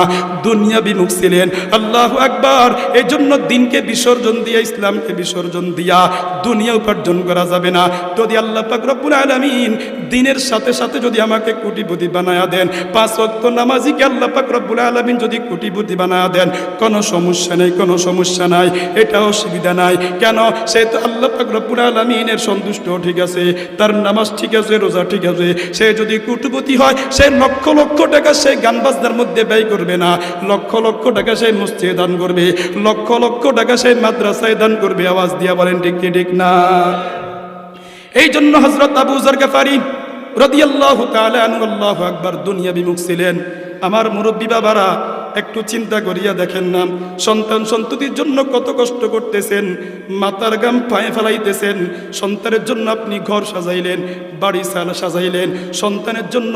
দুনিয়া বিমুখ ছিলেন। আল্লাহু আকবার। এই জন্য দিনকে বিসর্জন দিয়া, ইসলামকে বিসর্জন দিয়া দুনিয়া উপার্জন করা যাবে না। যদি আল্লাহ পাক রব্বুল আলামিন দিনের সাথে সাথে যদি আমাকে কোটিপতি বানায়া দেন, 5 ওয়াক্ত নামাজিকে আল্লাহ পাক রব্বুল আলামিন যদি কোটিপতি বানায়া দেন, কোনো সমস্যা নেই, কোনো সমস্যা নাই, এটা অসুবিধা নাই। কেন? সে তো আল্লাহ পাক রব্বুল আলামিনের সন্তুষ্ট, ঠিক আছে, তার নামাজ ঠিক আছে, রোজা ঠিক আছে। সে যদি কোটিপতি হয়, সে লক্ষ লক্ষ টাকা সে গান বাজনার মধ্যে ব্যয় করবে না, লক্ষ লক্ষ টাকা সে মসজিদে দান করবে, লক্ষ লক্ষ টাকা সে মাদ্রাসায় দান করবে। আওয়াজ দিয়া বলেন ঠিক কি ঠিক না? এই জন্য হযরত আবু যর গফারি রাদিয়াল্লাহু তাআলা আনহু আল্লাহু আকবার দুনিয়া বিমুখ ছিলেন। আমার মুরব্বী বাবারা, একটু চিন্তা করিয়া দেখেন না, সন্তান সন্ততির জন্য কত কষ্ট করতেছেন, মাথার ঘাম পায়ে ফেলাইতেছেন। সন্তানের জন্য আপনি ঘর সাজাইলেন, বাড়ি সাজাইলেন, সন্তানের জন্য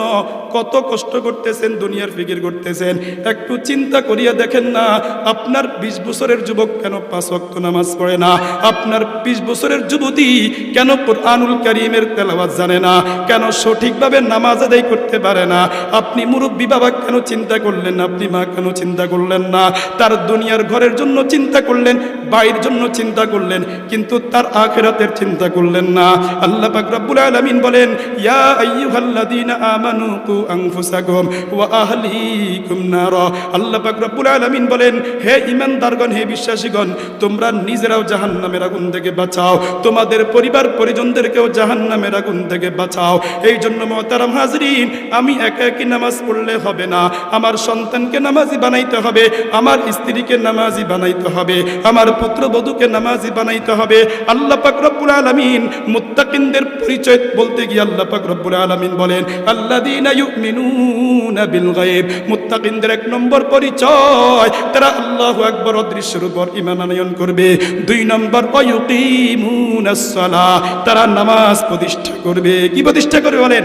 কত কষ্ট করতেছেন, দুনিয়ার ফিকির করতেছেন। একটু চিন্তা করিয়া দেখেন না, আপনার 20 বছরের যুবক কেন 5 ওয়াক্ত নামাজ পড়ে না? আপনার 20 বছরের যুবতী কেন কুরআনুল কারীমের তেলাওয়াত জানে না? কেন সঠিকভাবে নামাজ আদায় করতে পারে না? আপনি মুরব্বী বাবা কেন চিন্তা করলেন না? আপনি মা কেন চিন্তা করলেন না? তার দুনিয়ার ঘরের জন্য চিন্তা করলেন, বাড়ির জন্য চিন্তা করলেন, কিন্তু তার আখিরাতের চিন্তা করলেন না। আল্লাহ পাক রব্বুল আলামিন বলেন, ইয়া আইয়ুহাল্লাযীনা আমানু কু আনফুসাকুম ওয়া আহলিকুম নারা। আল্লাহ পাক রব্বুল আলামিন বলেন, হে ঈমানদারগণ, হে বিশ্বাসীগণ, তোমরা নিজেরাও জাহান্নামের আগুন থেকে বাঁচাও, তোমাদের পরিবার পরিজনদেরকেও জাহান্নামের আগুন থেকে বাঁচাও। এই জন্য মুহতারাম হাজরিন, আমি একা একই নামাজ পড়লে হবে না, আমার সন্তানকে নামাজি বানাইতে হবে, আমার স্ত্রীকে নামাজি বানাইতে হবে, আমার পুত্রবধূকে নামাজি বানাইতে হবে। আল্লাহ পাক রব্বুল আলামিন মুত্তাকিনদের পরিচয় বলতে গিয়ে আল্লাহ পাক রব্বুল আলামিন বলেন, আল্লাযীনা ইউমিনুনা বিল গায়ব। মুত্তাকিনদের 1 নম্বর পরিচয়, তারা আল্লাহু আকবার অদৃশ্যের উপর ঈমান আনয়ন করবে। 2 নম্বর, ওয়ায়ুকিমুনাস সালাহ, তারা নামাজ প্রতিষ্ঠা করবে। কি প্রতিষ্ঠা করবে বলেন?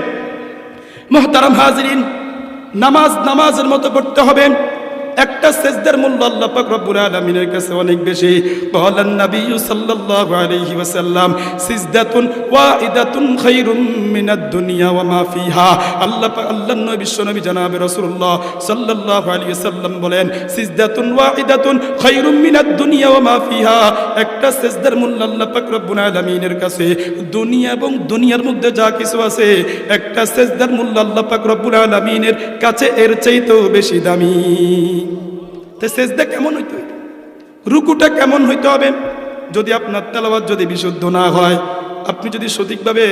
মুহতারাম হাজরিন, নামাজ নামাজের মতো পড়তে হবে। একটা সেজদার মূল্য আল্লাহ পাক রব্বুল আলামিনের কাছে অনেক বেশি। বলেন নবী সাল্লাল্লাহু আলাইহি ওয়াসাল্লাম, সিজদাতুন ওয়াহিদাতুন খায়রুম মিনাদ দুনিয়া ওয়া মা ফিহা। আল্লাহর নবী বিশ্বনবী জনাবে রাসূলুল্লাহ সাল্লাল্লাহু আলাইহি ওয়াসাল্লাম বলেন, সিজদাতুন ওয়াহিদাতুন খায়রুম মিনাদ দুনিয়া ওয়া মা ফিহা। একটা সেজদার মূল্য আল্লাহ পাক রব্বুল আলামিনের কাছে দুনিয়া এবং দুনিয়ার মধ্যে যা কিছু আছে, একটা সেজদার মূল্য আল্লাহ পাক রব্বুল আলামিনের কাছে এর চাইতেও বেশি দামি। সেজদা কেমন হইতে হবে? রুকুটা কেমন হইতে হবে? যদি আপনার তেলাওয়াত যদি বিশুদ্ধ না হয়, আপনি যদি সঠিকভাবে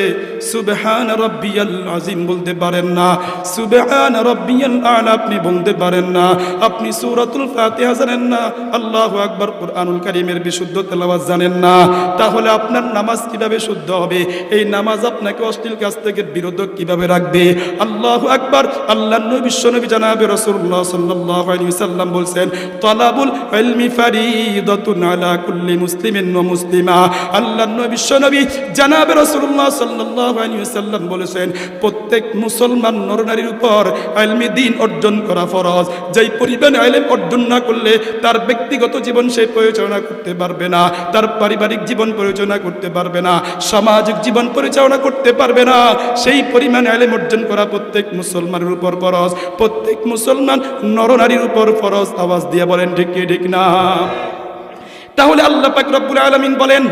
সুবহান রাব্বিয়াল আযীম বলতে পারেন না, সুবহান রাব্বিয়াল আ'লা আপনি বলতে পারেন না, আপনি সূরাতুল ফাতিহা জানেন না, আল্লাহু আকবার কুরআনুল কারীমের বিশুদ্ধ তেলাওয়াত জানেন না, তাহলে আপনার নামাজ কিভাবে শুদ্ধ হবে? এই নামাজ আপনাকে অশ্লীল কাজ থেকে বিরত কিভাবে রাখবে? আল্লাহু আকবার। আল্লাহর নবী বিশ্বনবী জনাবে রাসূলুল্লাহ সাল্লাল্লাহু আলাইহি ওয়াসাল্লাম বলেন, তালাবুল ইলমি ফারিদাতুন আলা কুল্লি মুসলিমিন ওয়া মুসলিমা। আল্লাহর নবী বিশ্বনবী জানাবে জনাবে রাসূলুল্লাহ সাল্লাল্লাহু আলাইহি ওয়াসাল্লাম বলেছেন প্রত্যেক মুসলমান নরনারীর উপর ইলমে দ্বীন অর্জন করা ফরজ। যেই পরিমাণ ইলম অর্জন না করলে তার ব্যক্তিগত জীবন সে পরিচালনা করতে পারবে না, তার পারিবারিক জীবন পরিচালনা করতে পারবে না, সামাজিক জীবন পরিচালনা করতে পারবে না। সেই পরিমাণ ইলম অর্জন করা প্রত্যেক মুসলমানের উপর ফরজ, প্রত্যেক মুসলমান নরনারীর উপর ফরজ। আওয়াজ দিয়ে বলেন ঠিক কি ঠিক না? তাহলে আল্লাহ পাক রব্বুল আলামিন বলেন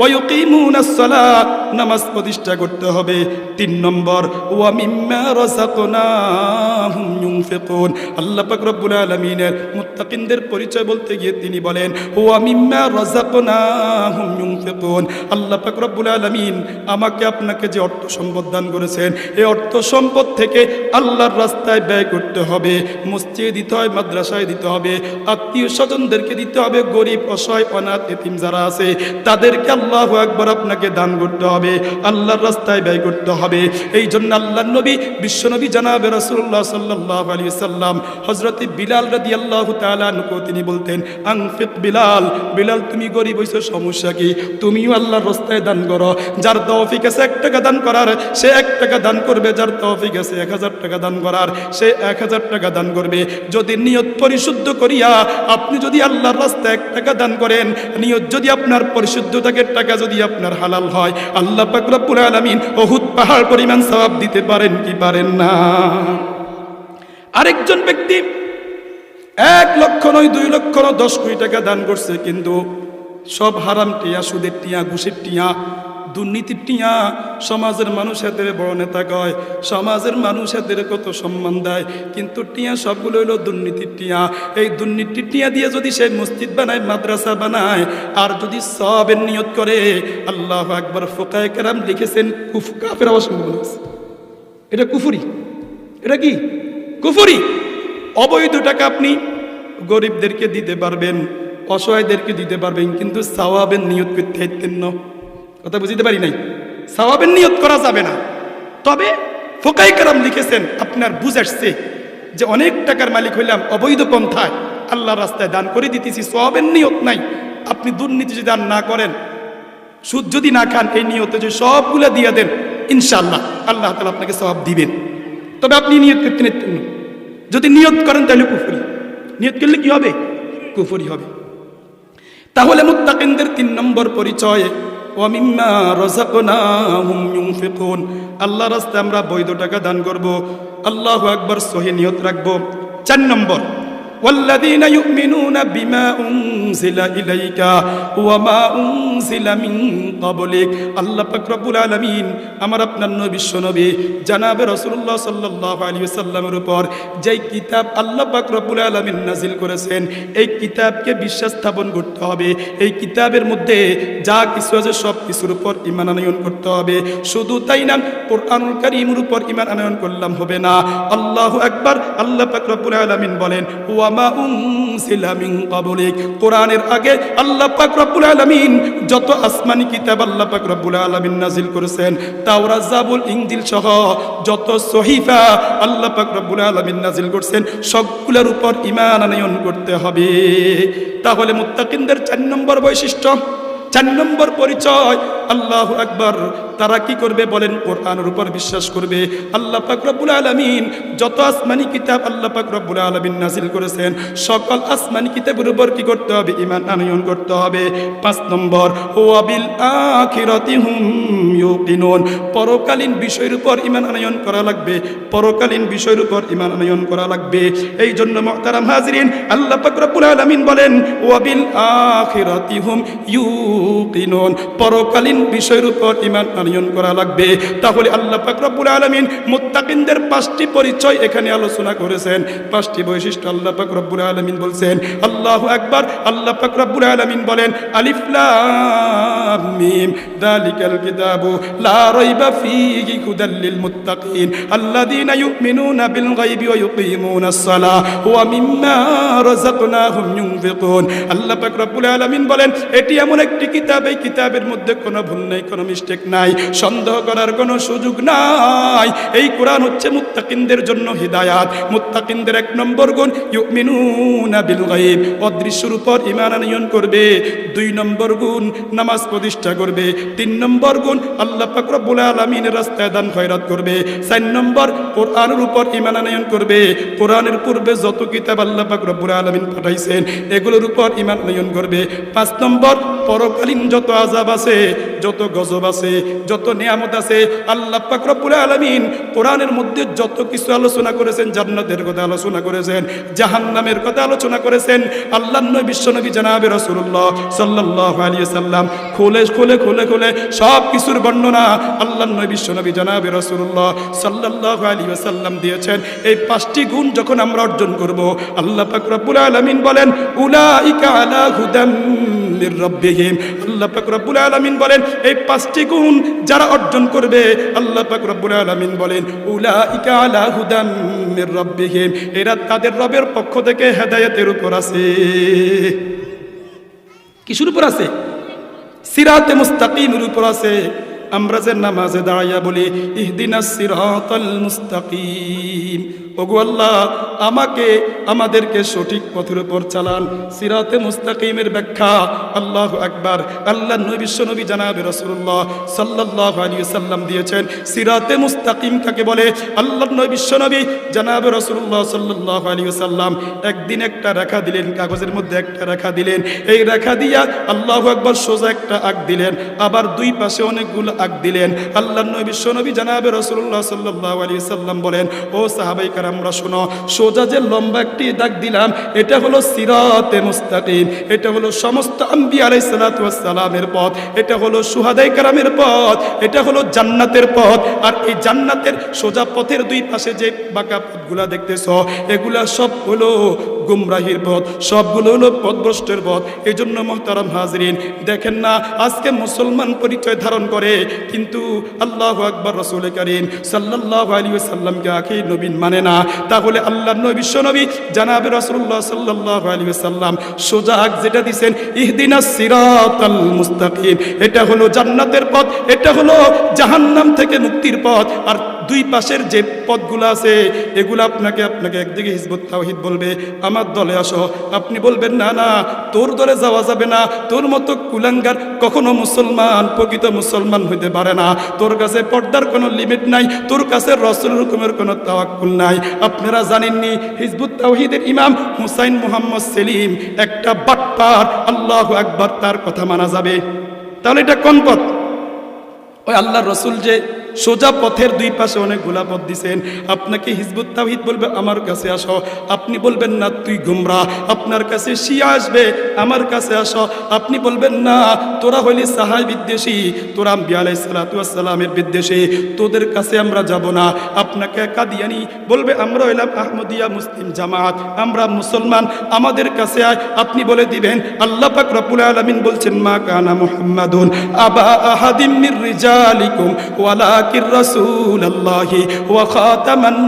ওয়ায়ুকিমুনাস সালাত, নামাজ প্রতিষ্ঠা করতে হবে। 3 নম্বর ওয়া মিম্মা রাযাকনাহুম ইউনফিকুন। আল্লাহ পাক রব্বুল আলামিনের মুত্তাকিনদের পরিচয় বলতে গিয়ে তিনি বলেন ওয়া মিম্মা রাযাকনাহুম ইউনফিকুন। আল্লাহ পাক রব্বুল আলামিন আমাকে আপনাকে যে অর্থ সম্পদ দান করেছেন, এই অর্থ সম্পদ থেকে আল্লাহর রাস্তায় ব্যয় করতে হবে। মসজিদে দিতে হয়, মাদ্রাসায় দিতে হবে, আত্মীয় স্বজনদেরকে দিতে হবে, গরিব অসহায় অনাথ এতিম যারা আছে তাদেরকে আল্লাহু আকবার আপনাকে দান করতে হবে, আল্লাহর রাস্তায় ব্যয় করতে হবে। এই জন্য আল্লাহর নবী বিশ্বনবী জনাবে রাসূলুল্লাহ সাল্লাল্লাহু আলাইহি সাল্লাম হযরতে বিলাল রাদিয়াল্লাহু তাআলা আনহু তিনি বলতেন আনফিক বিলাল, বিলাল তুমি গরিব হইছো সমস্যা কি, তুমিও আল্লাহর রাস্তায় দান করো। যার তৌফিক আছে 1 টাকা দান করার সে 1 টাকা দান করবে, যার তৌফিক আছে 1000 টাকা দান করার সে 1000 টাকা দান করবে। যদি নিয়ত পরিশুদ্ধ করিয়া আপনি যদি আল্লাহর রাস্তায় 1 টাকা দান করেন, নিয়ত যদি আপনার পরিশুদ্ধ থাকে, টাকা যদি আপনার হালাল হয়, আল্লাহ পাক রব্বুল আলামিন উহুদ পাহাড় পরিমাণ সওয়াব দিতে পারেন কি পারেন না? আরেকজন ব্যক্তি 1 লক্ষ নয় 2 লক্ষ নয় 10 কোটি টাকা দান করছে, কিন্তু সব হারাম টিয়া, সুদের টিয়া, ঘুষের টিয়া, দুর্নীতির টিয়া। সমাজের মানুষ এদের বড় নেতা কয়, সমাজের মানুষ এদের কত সম্মান দেয়, কিন্তু টিয়া সবগুলো হইল দুর্নীতির টিয়া। এই দুর্নীতির টিয়া দিয়ে যদি সে মসজিদ বানায়, মাদ্রাসা বানায়, আর যদি সবের নিয়ত করে, আল্লাহু আকবার, ফুকায়ে কেরাম লিখেছেন কাফের অবশ্যই এটা কুফরি। এটা কি কুফরি? অবৈধ টাকা আপনি গরিবদেরকে দিতে পারবেন, অসহায়দেরকে দিতে পারবেন, কিন্তু সওয়াবের নিয়ত করতে চাইতেন না। কথা বুঝতে পারি নাই? সওয়াবের নিয়ত করা যাবে না। তবে ফুকায়ে কেরাম লিখেছেন আপনার বুঝ আসছে যে অনেক টাকার মালিক হইলাম, অবৈধ পন্থায় আল্লাহর রাস্তায় দান করে দিতেছি, সওয়াবের নিয়ত নাই। আপনি দুর্নীতি যদি দান না করেন, সুদ যদি না খান, এই নিয়তে যদি সবগুলো দিয়ে দেন, ইনশাআল্লাহ আল্লাহ তাআলা আপনাকে সওয়াব দিবেন। তবে আপনি নিয়ত করতে নিতেন না। যদি নিয়ত করেন তাহলে কুফরি, নিয়ত করলে কি হবে? কুফরি হবে। তাহলে মুত্তাকিনদের 3 নম্বর পরিচয় ওয়া মিম্মা রাযাকনাহুম ইউনফিকুন। আল্লাহর রাস্তায় আমরা বৈধ টাকা দান করব, আল্লাহু আকবার, সহি নিয়ত রাখব। 4 নম্বর ওয়াল্লাযীনা ইউমিনুনা বিমা উনজিলা ইলাইকা ওয়া মা উনজিলা মিন ক্বাবলিক। আল্লাহ পাক রব্বুল আলামিন আমার আপনার নবী বিশ্বনবী জনাবে রাসূলুল্লাহ সাল্লাল্লাহু আলাইহি ওয়াসাল্লামের উপর যেই কিতাব আল্লাহ পাক রব্বুল আলামিন নাজিল করেছেন, এই কিতাবকে বিশ্বাস স্থাপন করতে হবে। এই কিতাবের মধ্যে যা কিছু আছে সব কিছুর উপর ঈমান আনয়ন করতে হবে। শুধু তাই না, কোরআনুল কারীমের উপর ঈমান আনয়ন করলাম হবে না। আল্লাহু আকবার। আল্লাহ পাক রব্বুল আলামিন বলেন ওয়া মা উনজিলা মিন ক্বাবলিক। কোরআনের আগে আল্লাহ পাক রব্বুল আলামিন যত আসমানি কিতাব আল্লাহ পাক রব্বুল আলামিন নাজিল করেছেন, তাওরাত, জাবুর, ইনজিল সহ যত সহিফা আল্লাহ পাক রব্বুল আলামিন নাজিল করেছেন, সবগুলোর উপর ঈমান আনয়ন করতে হবে। তাহলে মুত্তাকিনদের 4 নম্বর বৈশিষ্ট্য, 4 নম্বর পরিচয়, আল্লাহু আকবার, তারা কি করবে বলেন? কোরআনের উপর বিশ্বাস করবে। আল্লাহ পাক রব্বুল আলামিন যত আসমানি কিতাব আল্লাহ পাক রব্বুল আলামিন নাজিল করেছেন, সকল আসমানি কিতাবের উপর কি করতে হবে? ঈমান আনয়ন করতে হবে। 5 নম্বর ওয়া বিল আখিরাতি হুম ইউকিনুন। পরকালীন বিষয়ের উপর ঈমান আনয়ন করা লাগবে, পরকালীন বিষয়ের উপর ঈমান আনয়ন করা লাগবে। এই জন্য মুহতারাম হাজিরিন, আল্লাহ পাক রব্বুল আলামিন বলেন ওয়া বিল আখিরাতি হুম ইউকিনুন, পরকালীন বিষয়ের উপর ঈমান আনয়ন করা লাগবে। তাহলে আল্লাহ পাক রব্বুল আলামিন মুত্তাকিনদের 5টি পরিচয় এখানে আলোচনা করেছেন, 5টি বৈশিষ্ট্য আল্লাহ পাক রব্বুল আলামিন বলছেন। আল্লাহু আকবার। আল্লাহ পাক রব্বুল আলামিন বলেন আলিফ লাম মিম যালিকাল কিতাবু লা রাইবা ফীহি হুদাল লিল মুত্তাকিন আল্লাযীনা ইউমিনুনা বিল গায়বি ওয়া ইউকিমুনাস সালাহ ওয়া মিম্মা রাযাকনাহুম ইউনফিকুন। আল্লাহ পাক রব্বুল আলামিন বলেন এটি এমন একটি কিতাব, এই কিতাবের মধ্যে কোনো ভুল নাই, কোনো মিস্টেক নাই, সন্দেহ করার কোনো সুযোগ নাই। এই কোরআন হচ্ছে মুত্তাকিনদের জন্য হিদায়াত। মুত্তাকিনদের 1 নম্বর গুণ ইউমিনুনা বিল গায়ব, অদৃশ্যের উপর ঈমান আনয়ন করবে। 2 নম্বর গুণ নামাজ প্রতিষ্ঠা করবে। 3 নম্বর গুণ আল্লাহ পাক রব্বুল আলামিনের রাস্তায় দান খয়রাত করবে। 4 নম্বর কোরআনের উপর ঈমান আনয়ন করবে। কোরআনের পূর্বে যত কিতাব আল্লাহ পাক রব্বুল আলামিন পাঠাইছেন এগুলোর উপর ঈমান আনয়ন করবে। 5 নম্বর পরকালীন যত আযাব আছে, যত গজব আছে, যত নিয়ামত আছে, আল্লাহ পাক রব্বুল আলামিন কোরআনের মধ্যে যত কিছু আলোচনা করেছেন, জান্নাতের কথা আলোচনা করেছেন, জাহান্নামের কথা আলোচনা করেছেন, আল্লাহর নবী বিশ্বনবী জনাবে রাসূলুল্লাহ সাল্লাল্লাহু আলাইহি সাল্লাম খুলে খুলে খুলে খুলে সব কিছুর বর্ণনা আল্লাহর নবী বিশ্বনবী জনাবে রাসূলুল্লাহ সাল্লাল্লাহু আলাইহি ওয়াসাল্লাম দিয়েছেন। এই 5টি গুণ যখন আমরা অর্জন করব, আল্লাহ পাক রব্বুল আলামিন বলেন উলাইকা আলা হুদাম মির রাব্বিহিম। আল্লাহ পাক রব্বুল আলামিন বলেন এই 5টি গুণ যারা অর্জন করবে, আল্লাহ পাক রব্বুল আলামিন বলেন উলাইকা আলা হুদাম মির রাব্বিহিম, এরা তাদের রবের পক্ষ থেকে হেদায়েতের উপর আছে। কিসের উপর আছে? সিরাতে মুস্তাকিমের উপর আছে। আমরা যে নামাজে দাঁড়াইয়া বলি ইহদিনাস সিরাতাল মুস্তাকিম, ওগো আল্লাহ আমাকে আমাদেরকে সঠিক পথের উপর চালান। সিরাতে মুস্তাকিমের ব্যাখ্যা আল্লাহু আকবার, আল্লাহ নবী বিশ্বনবী জনাবে রাসূলুল্লাহ সাল্লাল্লাহু আলাইহি ওয়াসাল্লাম দিয়েছেন। সিরাতে মুস্তাকিম কাকে বলে? আল্লাহ নবী বিশ্বনবী জনাবে রাসূলুল্লাহ সাল্লাল্লাহু আলাইহি ওয়াসাল্লাম একদিন একটা রেখা দিলেন, কাগজের মধ্যে একটা রেখা দিলেন। এই রেখা দিয়া আল্লাহু আকবার সোজা একটা আগ দিলেন, আবার 2 পাশে অনেকগুলো আগ দিলেন। আল্লাহ নবী বিশ্বনবী জনাবে রাসূলুল্লাহ সাল্লাল্লাহু আলাইহি ওয়াসাল্লাম বলেন, ও সাহাবায়ে আমরা শোনো, সোজা যে লম্বা একটি দাগ দিলাম এটা হলো সিরাতে মুস্তাকিম, এটা হলো সমস্ত আম্বিয়া আলাইহিস সালাতু ওয়াস সালামের পথ, এটা হলো শুহাদায়ে কেরামের পথ, এটা হলো জান্নাতের পথ। আর এই জান্নাতের সোজা পথের 2 পাশে যে বাঁকা পথগুলা দেখতেছো এগুলা সব হলো গুমরাহির পথ, সবগুলো হলো পথভ্রষ্টের পথ। এই জন্য মুহতারাম হাজরিন, দেখেন না আজকে মুসলমান পরিচয় ধারণ করে কিন্তু আল্লাহু আকবার রাসূল কারীম সাল্লাল্লাহু আলাইহি ওয়াসাল্লামকে আখির নবী মানে না। তাহলে আল্লাহর নবী বিশ্বনবী জনাবে রাসূলুল্লাহ সাল্লাল্লাহু আলাইহি ওয়াসাল্লাম সোজা আগ যেটা দিবেন ইহদিনাস সিরাতাল মুস্তাকিম, এটা হলো জান্নাতের পথ, এটা হলো জাহান্নাম থেকে মুক্তির পথ। আর 2 পাশের যে পথগুলো আছে এগুলো আপনাকে একদিকে হিজবুত তাওহীদ বলবে আমার দলে আসো, আপনি বলবেন না না তোর দলে যাওয়া যাবে না, তোর মতো কুলাঙ্গার কখনো মুসলমান প্রকৃত মুসলমান হইতে পারে না, তোর কাছে পর্দার কোনো লিমিট নাই, তোর কাছে রাসূলের হুকুমের কোনো তাওয়াক্কুল নাই। আপনারা জানেননি হিজবুত তাওহীদের ইমাম হুসাইন মুহাম্মদ সেলিম একটা বাটপার, আল্লাহু আকবার, তার কথা মানা যাবে? তাহলে এটা কোন পথ? ওই আল্লাহর রাসূল যে সোজা পথের 2 পাশে অনেকগুলা পথ দিছেন, আপনাকে হিজবুত তাওহীদ বলবে আমার কাছে আসো, আপনি বলবেন না তুই গুমরা, আপনার কাছে শিয়া আসবে আমার কাছে আসো, আপনি বলবেন না তোরা হইলি সাহায় বিদ্বেষী, তোরা আম্বিয়া আলাইহিস সালাতু ওয়াস সালামের বিদ্বেষী, তোদের কাছে আমরা যাব না। আপনাকে কাদিয়ানি বলবে আমরা হইলাম আহমদিয়া মুসলিম জামাত, আমরা মুসলমান, আমাদের কাছে আয়, আপনি বলে দিবেন আল্লাহ পাক রব্বুল আলামিন বলছেন মা কানা মুহাম্মাদুন আবা আহাদিম মির রিজালিকুম ওয়ালা রাসূলুল্লাহি ওয়া খাতামান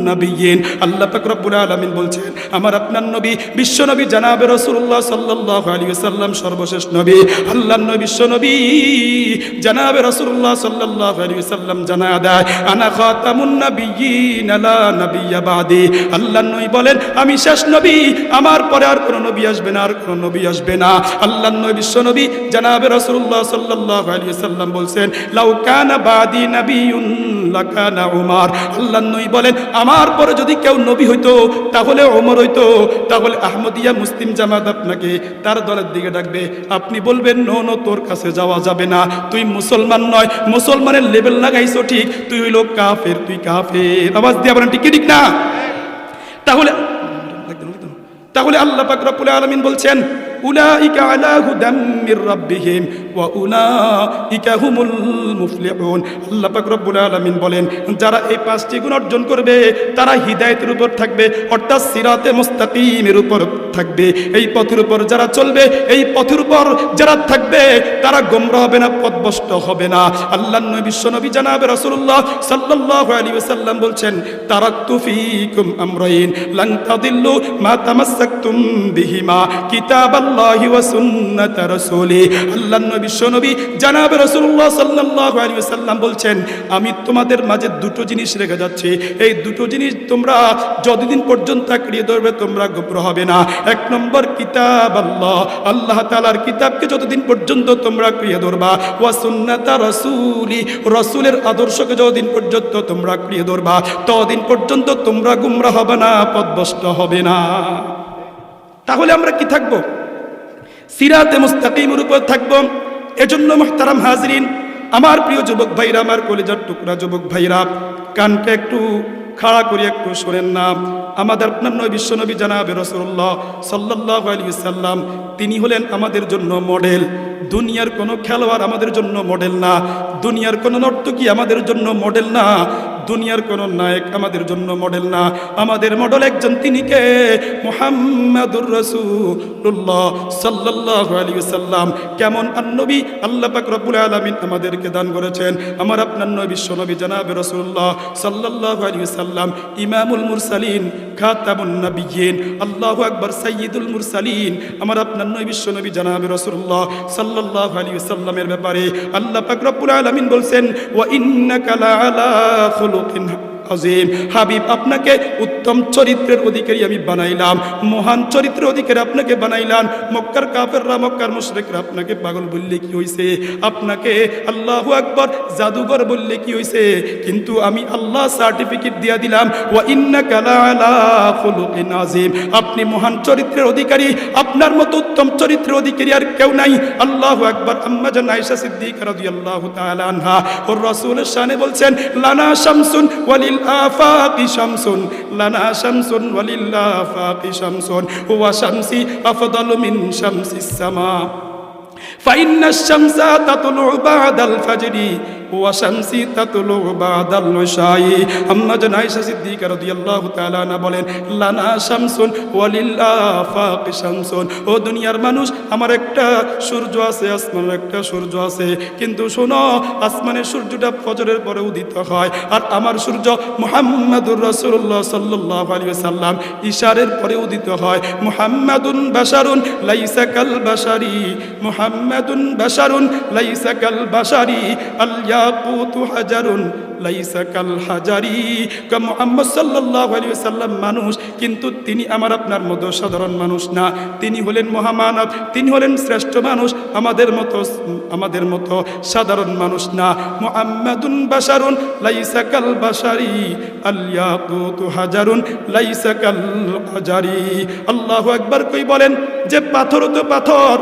নবিয়্যিন। আল্লাহ পাক রব্বুল আলামিন বলছেন আমার আপনার নবী বিশ্বনবী জনাবে রাসূলুল্লাহ সাল্লাল্লাহু আলাইহি ওয়াসাল্লাম সর্বশেষ নবী। আল্লাহর নবী বিশ্বনবী জনাবে রাসূলুল্লাহ সাল্লাল্লাহু আলাইহি ওয়াসাল্লাম জানা দেয় আনা খাতামুন নবিয়্যিন লা নবিয়্যা বাদি। আল্লাহর নবী বলেন আমি শেষ নবী, আমার পরে আর কোনো নবী আসবে না, আর কোনো নবী আসবে না। আল্লাহর নবী বিশ্বনবী জনাবে রাসূলুল্লাহ সাল্লাল্লাহু আলাইহি ওয়াসাল্লাম বলছেন লাউ কানা বাদি নবিয়ুন লাকানা উমর। আল্লাহর নবী বলেন আমার পরে যদি কেউ নবী হইতো তাহলে ওমর হইতো। তাহলে আহমদিয়া মুসলিম জামাত আপনাকে তার দলের দিকে ডাকবে, আপনি বলবেন নো নো তোর কাছে যাওয়া যাবে না, তুই মুসলমান নয়, মুসলমানের লেভেল লাগাইছো ঠিক, তুই হইলো কাফের, তুই কাফের। আওয়াজ দিয়ে বলেন ঠিক কি ঠিক না? তাহলে আল্লাহ পাক রব্বুল আলামিন বলছেন উলাইকা আলা হুদাম মির রাব্বিহিম ওয়া উলাইকা হুমুল মুফলিহুন। আল্লাহ পাক রব্বুল আলামিন বলেন যারা এই 5টি গুণ অর্জন করবে তারা হিদায়াতের উপর থাকবে, অর্থাৎ সিরাতে মুস্তাকিমের উপর থাকবে। এই পথের উপর যারা চলবে, এই পথের উপর যারা থাকবে তারা গোমরা হবে না, পথভ্রষ্ট হবে না। আল্লাহর নবী বিশ্বনবী জনাবে রাসূলুল্লাহ সাল্লাল্লাহু আলাইহি ওয়াসাল্লাম বলছেন তারাকতু ফীকুম আমরাইন লান তাদিল্লু মা তামাসসাকতুম বিহিমা কিতাবাল্লাহ কিতাবাল্লাহি ওয়া সুন্নাতা রাসূলি। আল্লাহর নবী বিশ্বনবী জনাব রাসূলুল্লাহ সাল্লাল্লাহু আলাইহি ওয়াসাল্লাম বলছেন, আমি তোমাদের মাঝে দুটো জিনিস রেখে যাচ্ছি, এই দুটো জিনিস তোমরা যতদিন পর্যন্ত আঁকড়িয়ে ধরবে তোমরা গোমরা হবে না। এক নম্বর কিতাবাল্লাহ, আল্লাহ তাআলার কিতাবকে যতদিন পর্যন্ত তোমরা আঁকড়িয়ে ধরবা, ওয়া সুন্নাতা রাসূলি, রাসূলের আদর্শকে যতদিন পর্যন্ত তোমরা আঁকড়িয়ে ধরবা ততদিন পর্যন্ত তোমরা গোমরা হবে না, পথভ্রষ্ট হবে না। তাহলে আমরা কি থাকবো? সিরাতে মুস্তাকিমের উপর থাকবো। এজন্য মুহতারাম হাজরিন, আমার প্রিয় যুবক ভাইরা, আমার কলিজার টুকরা যুবক ভাইরা, কানকে একটু খাড়া করে একটু শোনেন না। আমাদের আপনার নবী বিশ্বনবী জনাবে রাসূলুল্লাহ সাল্লাল্লাহু আলাইহি ওয়াসাল্লাম, তিনি হলেন আমাদের জন্য মডেল। দুনিয়ার কোনো খেলোয়াড় আমাদের জন্য মডেল না, দুনিয়ার কোনো নর্তকী আমাদের জন্য মডেল না, দুনিয়ার কোনো নায়ক আমাদের জন্য মডেল না। আমাদের মডেল একজন, তিনি কে? মুহাম্মাদুর রাসূলুল্লাহ সাল্লাল্লাহু আলাইহি ওয়াসাল্লাম। কেমন নবী আল্লাহ পাক রব্বুল আলামিন আমাদেরকে দান করেছেন। আমার আপনার নবী বিশ্বনবী জনাবে রাসূলুল্লাহ সাল্লাল্লাহু আলাইহি ওয়াসাল্লাম ইমামুল মুরসালিন, খাতামুন নবিয়্যিন, আল্লাহু আকবার, সাইয়্যিদুল মুরসালিন। আমার আপনার নবী বিশ্বনবী জনাবে রাসূলুল্লাহ সাল্লাল্লাহু আলাইহি ওয়াসাল্লামের ব্যাপারে আল্লাহ পাক রব্বুল আলামিন বলছেন, ওয়া ইন্নাকা লাআলা খুলুকিন আযীম। হাবিব, আপনাকে উত্তম চরিত্রের অধিকারী আমি বানাইলাম, মহান চরিত্রের অধিকারী আপনাকে বানাইলাম। মক্কার কাফেররা, মক্কার মুশরিকরা আপনাকে পাগল বললে কি হইছে, আপনাকে আল্লাহু আকবার জাদুঘর বললে কি হইছে, কিন্তু আমি আল্লাহ সার্টিফিকেট দিয়া দিলাম, ওয়া ইন্নাকা লাআলা খুলুকিন আযীম। আপনি মহান চরিত্রের অধিকারী, আপনার মতো উত্তম চরিত্রের অধিকারী আর কেউ নাই। আল্লাহু আকবার। আম্মা জান আয়েশা সিদ্দিকা রাদিয়াল্লাহু তাআলা আনহা ওর রাসূলের শানে বলছেন, লানা শামসুন ওয়ালিল আফাকি শামসুন, লানা শামসুন ওয়ালিল আফাকি শামসুন, ওয়া শামসি আফদালু মিন শামসিস সামা, ফাইন্নাশ শামসা তাতলু বাদাল ফাজরি ওয়া শামসি তাতলু বাদাল ইশাই। আম্মা জান আয়েশা সিদ্দিকা রাদিয়াল্লাহু তাআলা আনহা বলেন, লানা শামসুন ওয়ালিল আফাকি শামসুন। ও দুনিয়ার মানুষ, আমার একটা সূর্য আছে, আসমানের একটা সূর্য আছে, কিন্তু শোনো, আসমানের সূর্যটা ফজরের পরে উদিত হয়, আর আমার সূর্য মুহাম্মাদুর রাসূলুল্লাহ সাল্লাল্লাহু আলাইহি ওয়াসাল্লাম ইশারের পরে উদিত হয়। মুহাম্মাদুন বাশারুন লাইসা কাল বাশারি, মুহাম্মাদুন বাশারুন লাইসা কাল বাশারি, আল ইয়াকুতু হাজারুন লাইসা কাল হাজারি। মুহাম্মদ সাল্লাল্লাহু আলাইহি ওয়াসাল্লাম মানুষ, কিন্তু তিনি আমার আপনার মতো সাধারণ মানুষ না, তিনি হলেন মহামানব, তিনি হলেন শ্রেষ্ঠ মানুষ, আমাদের মতো সাধারণ মানুষ না। মুহাম্মাদুন বাশারুন লাইসা কাল বাশারি, আল ইয়াকুতু হাজারুন লাইসা কাল হাজারি। আল্লাহু আকবার কই বলেন যে পাথর তো পাথর,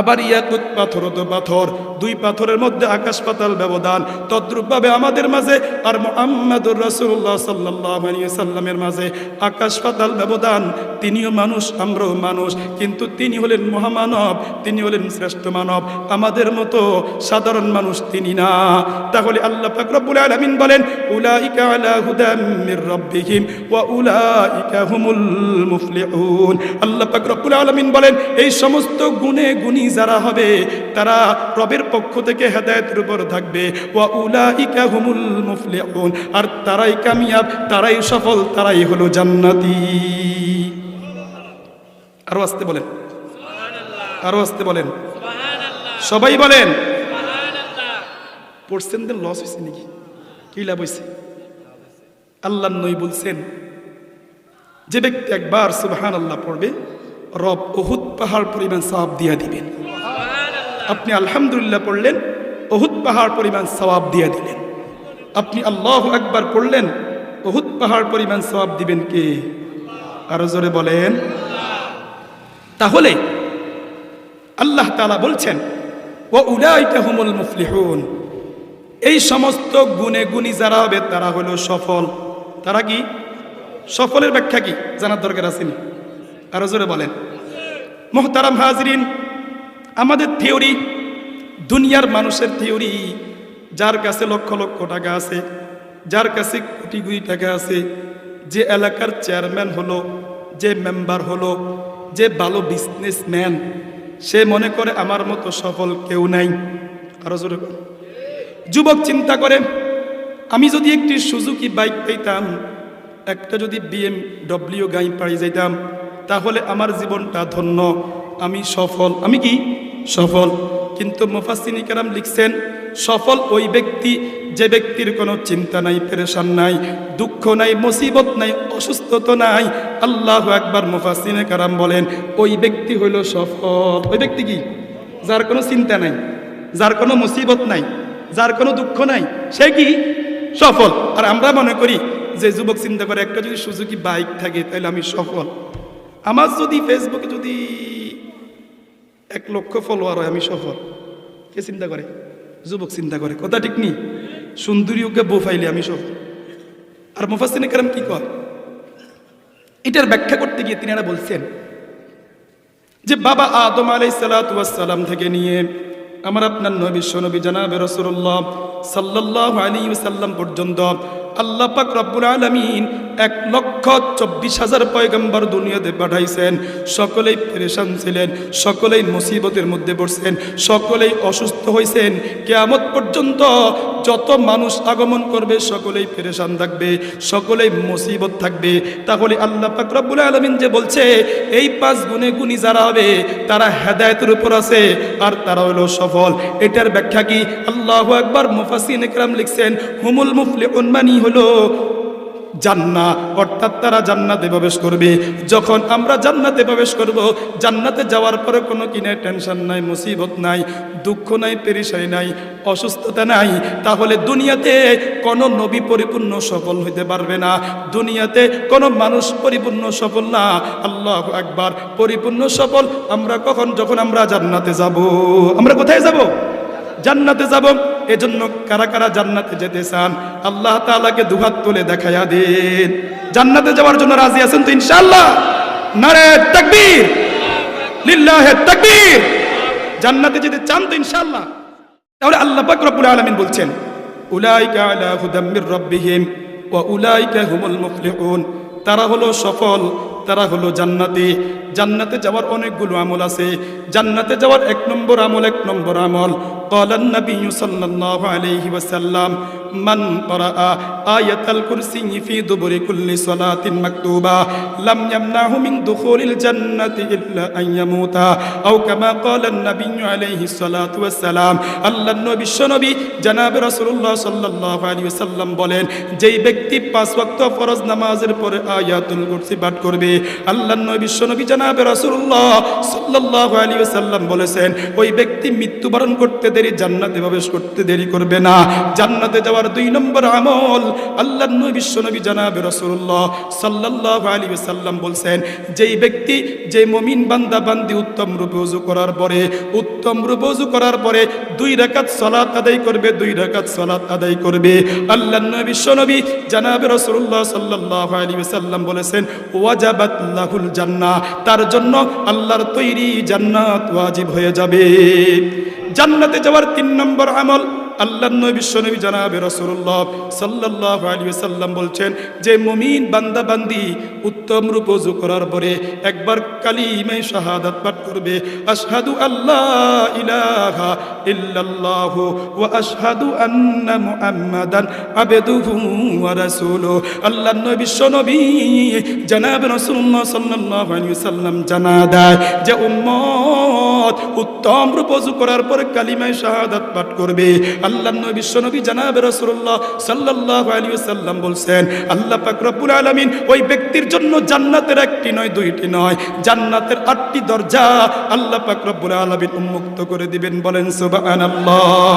আবার ইয়াকুত পাথর তো পাথর, দুই পাথরের মধ্যে আকাশ পাতাল ব্যবধান। তদ্রূপভাবে আমাদের মাঝে আর মুহাম্মাদুর রাসূলুল্লাহ সাল্লাল্লাহু আলাইহি ওয়াসাল্লামের মাঝে আকাশ পাতাল ব্যবধান। তিনিও মানুষ, আমরাও মানুষ, কিন্তু তিনি হলেন মহামানব, তিনি হলেন শ্রেষ্ঠ মানব, আমাদের মতো সাধারণ মানুষ তিনি না। তাহলে আল্লাহ পাক রব্বুল আলামিন বলেন, উলাইকা আলা হুদাম মির রাব্বিহিম ওয়া উলাইকা হুমুল মুফলিহুন। আল্লাহ পাক রব্বুল আলামিন বলেন, এই সমস্ত গুণে গুণী যারা হবে তারা রবের পক্ষ থেকে হেদায়েতের উপর থাকবে। ওয়া উলাইকা হুমুল মুফলিহুন, আর তারাই কামিয়াব, তারাই সফল, তারাই হলো জান্নাতি। আরো আসতে বলেন, আরো আসতে বলেন, সবাই বলেন। পড়ছেনদের লস হয়েছে নাকি? কি লাভ হয়েছে? আল্লাহ নবী বলছেন, যে ব্যক্তি একবার সুবহানাল্লাহ পড়বে, রব উহুদ পাহাড় পরিমাণ সওয়াব দিয়া দিবেন। আপনি আলহামদুলিল্লাহ পড়লেন, উহুদ পাহাড় পরিমাণ সওয়াব দিয়া দিলেন। আপনি আল্লাহু আকবার পড়লেন, উহুদ পাহাড় পরিমাণ সওয়াব দিবেন কে? আরো জোরে বলেন। তাহলে আল্লাহ তাআলা বলছেন, ওয়া উলাইকা হুমুল মুফলিহুন, এই সমস্ত গুণে গুণী যারা হবে তারা হলো সফল। তারা কি সফলের ব্যাখ্যা কি জানার দরকার আছে নি? আরো জোরে বলেন। মুহতারাম হাজরিন, আমাদের থিওরি, দুনিয়ার মানুষের থিওরি, যার কাছে লক্ষ লক্ষ টাকা আছে, যার কাছে কোটি কোটি টাকা আছে, যে এলাকার চেয়ারম্যান হলো, যে মেম্বার হলো, যে ভালো বিজনেসম্যান, সে মনে করে আমার মতো সফল কেউ নাই। আরো জোরে। যুবক চিন্তা করে, আমি যদি একটি সুজুকি বাইক পেতাম, একটা যদি BMW গাড়ি পাড়ি যাইতাম, তাহলে আমার জীবনটা ধন্য, আমি সফল। আমি কি সফল? কিন্তু মুফাসসিরিন কেরাম লিখছেন সফল ওই ব্যক্তি যে ব্যক্তির কোনো চিন্তা নাই, পেরেশান নাই, দুঃখ নাই, মুসিবত নাই, অসুস্থতা নাই। আল্লাহু আকবার। মুফাসসিরিন কেরাম বলেন ওই ব্যক্তি হইল সফল। ওই ব্যক্তি কি? যার কোনো চিন্তা নাই, যার কোনো মুসিবত নাই, যার কোনো দুঃখ নাই, সে কি সফল। আর আমরা মনে করি যে যুবক চিন্তা করে একটা যদি সুজুকি বাইক থাকে তাহলে আমি সফল। আমার যদি ফেসবুকে যদি 1 লক্ষ ফলোয়ার হয় আমি সফল। কে চিন্তা করে? যুবক চিন্তা করে। কথা ঠিক নি? সুন্দরী ওকে বউ ফাইলে আমি সফল। আর মুফাসসিরিন কেরাম কি কয়? এটার ব্যাখ্যা করতে গিয়ে তিনারা বলছেন যে বাবা আদম আলাইহিস সালাতু ওয়াস সালাম থেকে নিয়ে আমার আপনার নবী বিশ্বনবী জনাবে রাসূলুল্লাহ সাল্লাল্লাহু আলাইহি ওয়াসাল্লাম পর্যন্ত আল্লাহ পাক রব্বুল আলামিন 1,24,000 পয়গম্বর দুনিয়াতে পাঠাইছেন। সকলেই পেরেশান ছিলেন, সকলেই মুসিবতের মধ্যে পড়ছেন, সকলেই অসুস্থ হয়েছেন। কিয়ামত পর্যন্ত যত মানুষ আগমন করবে সকলেই পেরেশান থাকবে, সকলেই মুসিবত থাকবে। তাহলে আল্লাহ পাক রব্বুল আলামিন যে বলছে এই 5 গুণে গুণী যারা হবে তারা হেদায়েতের উপর আছে আর তারা হলো সফল। এটার ব্যাখ্যা কি? আল্লাহু আকবার। মুফাসসিরিন কেরাম লিখছেন হুমুল মুফলিহুন মানি হলো জান্নাত, অর্থাৎ তারা জান্নাতে প্রবেশ করবে। যখন আমরা জান্নাতে প্রবেশ করব, জান্নাতে যাওয়ার পরে কোনো কিনে টেনশন নাই, মুসিবত নাই, দুঃখ নাই, পেরেশানি নাই, অসুস্থতা নাই। তাহলে দুনিয়াতে কোনো নবী পরিপূর্ণ সফল হইতে পারবে না, দুনিয়াতে কোনো মানুষ পরিপূর্ণ সফল না। আল্লাহু আকবার। পরিপূর্ণ সফল আমরা কখন? যখন আমরা জান্নাতে যাব। আমরা কোথায় যাব? জান্নাতে যাব। এজন্য কারা কারা জান্নাতে যেতে চান আল্লাহ তাআলাকে দুহাত তুলে দেখায়া দেন। জান্নাতে যাওয়ার জন্য রাজি আছেন তো ইনশাআল্লাহ? নারে তাকবীর, লিল্লাহি তাকবীর। জান্নাতে যেতে চান তো ইনশাআল্লাহ? তাহলে আল্লাহ পাক রব্বুল আলামিন বলছেন উলাইকা আলা হুদাম মির রাব্বিহিম ওয়া উলাইকা হুমুল মুফলিহুন। তারা হলো সফল, তারা হলো জান্নাতি। জান্নাতে যাওয়ার অনেকগুলো আমল আছে। জান্নাতে যাওয়ার 1 নম্বর আমল ক্বালান নবী সাল্লাল্লাহু আলাইহি ওয়াসাল্লাম মান ক্বারাআ আয়াতাল কুরসি ফি দুবুরি কুল্লি সালাতিন মাকতুবা লাম ইয়ামনাহু মিন দুখুলিল জান্নাতি ইল্লা আন ইয়ামুতা আও কামা ক্বালান নবী আলাইহি সালাতু ওয়াসসালাম। আল্লাহর নবী বিশ্বনবী জনাবে রাসূলুল্লাহ সাল্লাল্লাহু আলাইহি ওয়াসাল্লাম বলেন যেই ব্যক্তি 5 ওয়াক্ত ফরজ নামাজের পরে আয়াতুল কুরসি পাঠ করবে, আল্লাহর নবী বিশ্বনবী জনাবে রাসূলুল্লাহ সাল্লাল্লাহু আলাইহি ওয়াসাল্লাম বলেছেন ওই ব্যক্তি মৃত্যুবরণ করতে দেরি, জান্নাতে প্রবেশ করতে দেরি করবে না। জান্নাতে যাওয়ার 2 নম্বর আমল আল্লাহর নবী বিশ্বনবী জনাবে রাসূলুল্লাহ সাল্লাল্লাহু আলাইহি ওয়াসাল্লাম বলেছেন যেই ব্যক্তি, যে মুমিন বান্দা বান্দি উত্তম রূপে ওযু করার পরে 2 রাকাত সালাত আদায় করবে, 2 রাকাত সালাত আদায় করবে। আল্লাহর নবী বিশ্বনবী জনাবে রাসূলুল্লাহ সাল্লাল্লাহু আলাইহি ওয়াসাল্লাম বলেছেন ওয়াজাবাত লাহুল জান্নাহ, তার জন্য আল্লাহর তৈরি জান্নাত ওয়াজিব হয়ে যাবে। জান্নাতে যাওয়ার 3 নম্বর আমল আল্লাহর নবী বিশ্বনবী জনাবে রাসূলুল্লাহ সাল্লাল্লাহু আলাইহি ওয়াসাল্লাম বলছেন যে মুমিন বান্দা বান্দি উত্তম রূপে ওযু করার পরে একবার কালিমা শাহাদাত পাঠ করবে, আশহাদু আল্লা ইলাহা ইল্লাল্লাহু ওয়া আশহাদু আন্না মুহাম্মাদান আবদুহু ওয়া রাসূলুহু। আল্লাহর নবী বিশ্বনবী জনাবে রাসূলুল্লাহ সাল্লাল্লাহু আলাইহি ওয়াসাল্লাম জানা দেয় যে উম্মত উত্তম রূপে ওযু করার পরে কালিমা শাহাদাত পাঠ করবে। আল্লাহর নবী বিশ্বনবী জনাবে রাসূলুল্লাহ সাল্লাল্লাহু আলাইহি ওয়াসাল্লাম বলেন আল্লাহ পাক রব্বুল আলামিন ওই ব্যক্তির জন্য জান্নাতের 1টি নয় 2টি নয় জান্নাতের 8টি দরজা আল্লাহ পাক রব্বুল আলামিন উন্মুক্ত করে দিবেন। বলেন সুবহানাল্লাহ।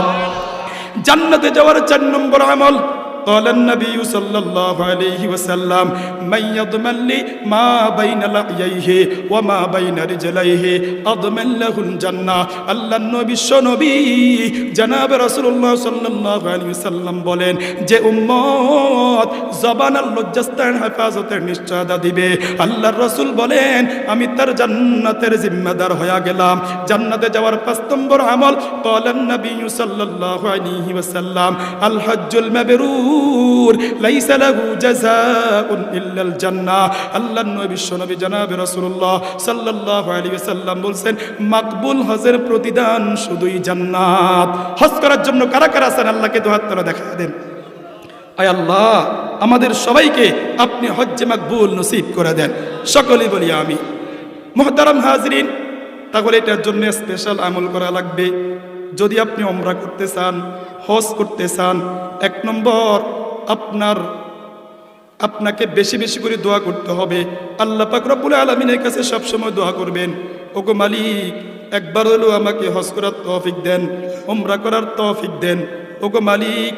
জান্নাতে যাওয়ার 4 নম্বর আমল قال النبي صلى الله عليه وسلم من يضمن لي ما بين لحييه وما بين رجليه اضمن له الجنه। আল্লাহর নবী বিশ্বনবী জনাবে রাসূলুল্লাহ সাল্লাল্লাহু আলাইহি ওয়াসাল্লাম বলেন যে উম্মত জবান আর লজ্জাস্থান হেফাজতের নিশ্চয়তা দিবে, আল্লাহর রাসূল বলেন আমি তার জান্নাতের জিম্মাদার হয়ে গেলাম। জান্নাতে যাওয়ার 5 নম্বর আমল قال النبي صلى الله عليه وسلم الحج المبرور ليس له جزاء الا الجنه। আল্লাহর নবী বিশ্বনবী জনাবে রাসূলুল্লাহ সাল্লাল্লাহু আলাইহি ওয়াসাল্লাম বলেন মাকবুল হজের প্রতিদান শুধুই জান্নাত। হজ করার জন্য কারা কারা আছেন আল্লাহকে দুহাত তুলে দেখা দেন। আয় আল্লাহ আমাদের সবাইকে আপনি হজ্জে মাকবুল নসিব করে দেন। সকলেই বলি আমিন। মুহতারাম হাজরিন, তাহলে এটার জন্য স্পেশাল আমল করা লাগবে। যদি আপনি উমরা করতে চান, হজ করতে চান, 1 নম্বর আপনাকে বেশি বেশি করে দোয়া করতে হবে। আল্লাহ পাক রব্বুল আলামিনের কাছে সবসময় দোয়া করবেন, ওগো মালিক, একবার হলো আমাকে হজ করার তৌফিক দেন, উমরা করার তৌফিক দেন। ওগো মালিক,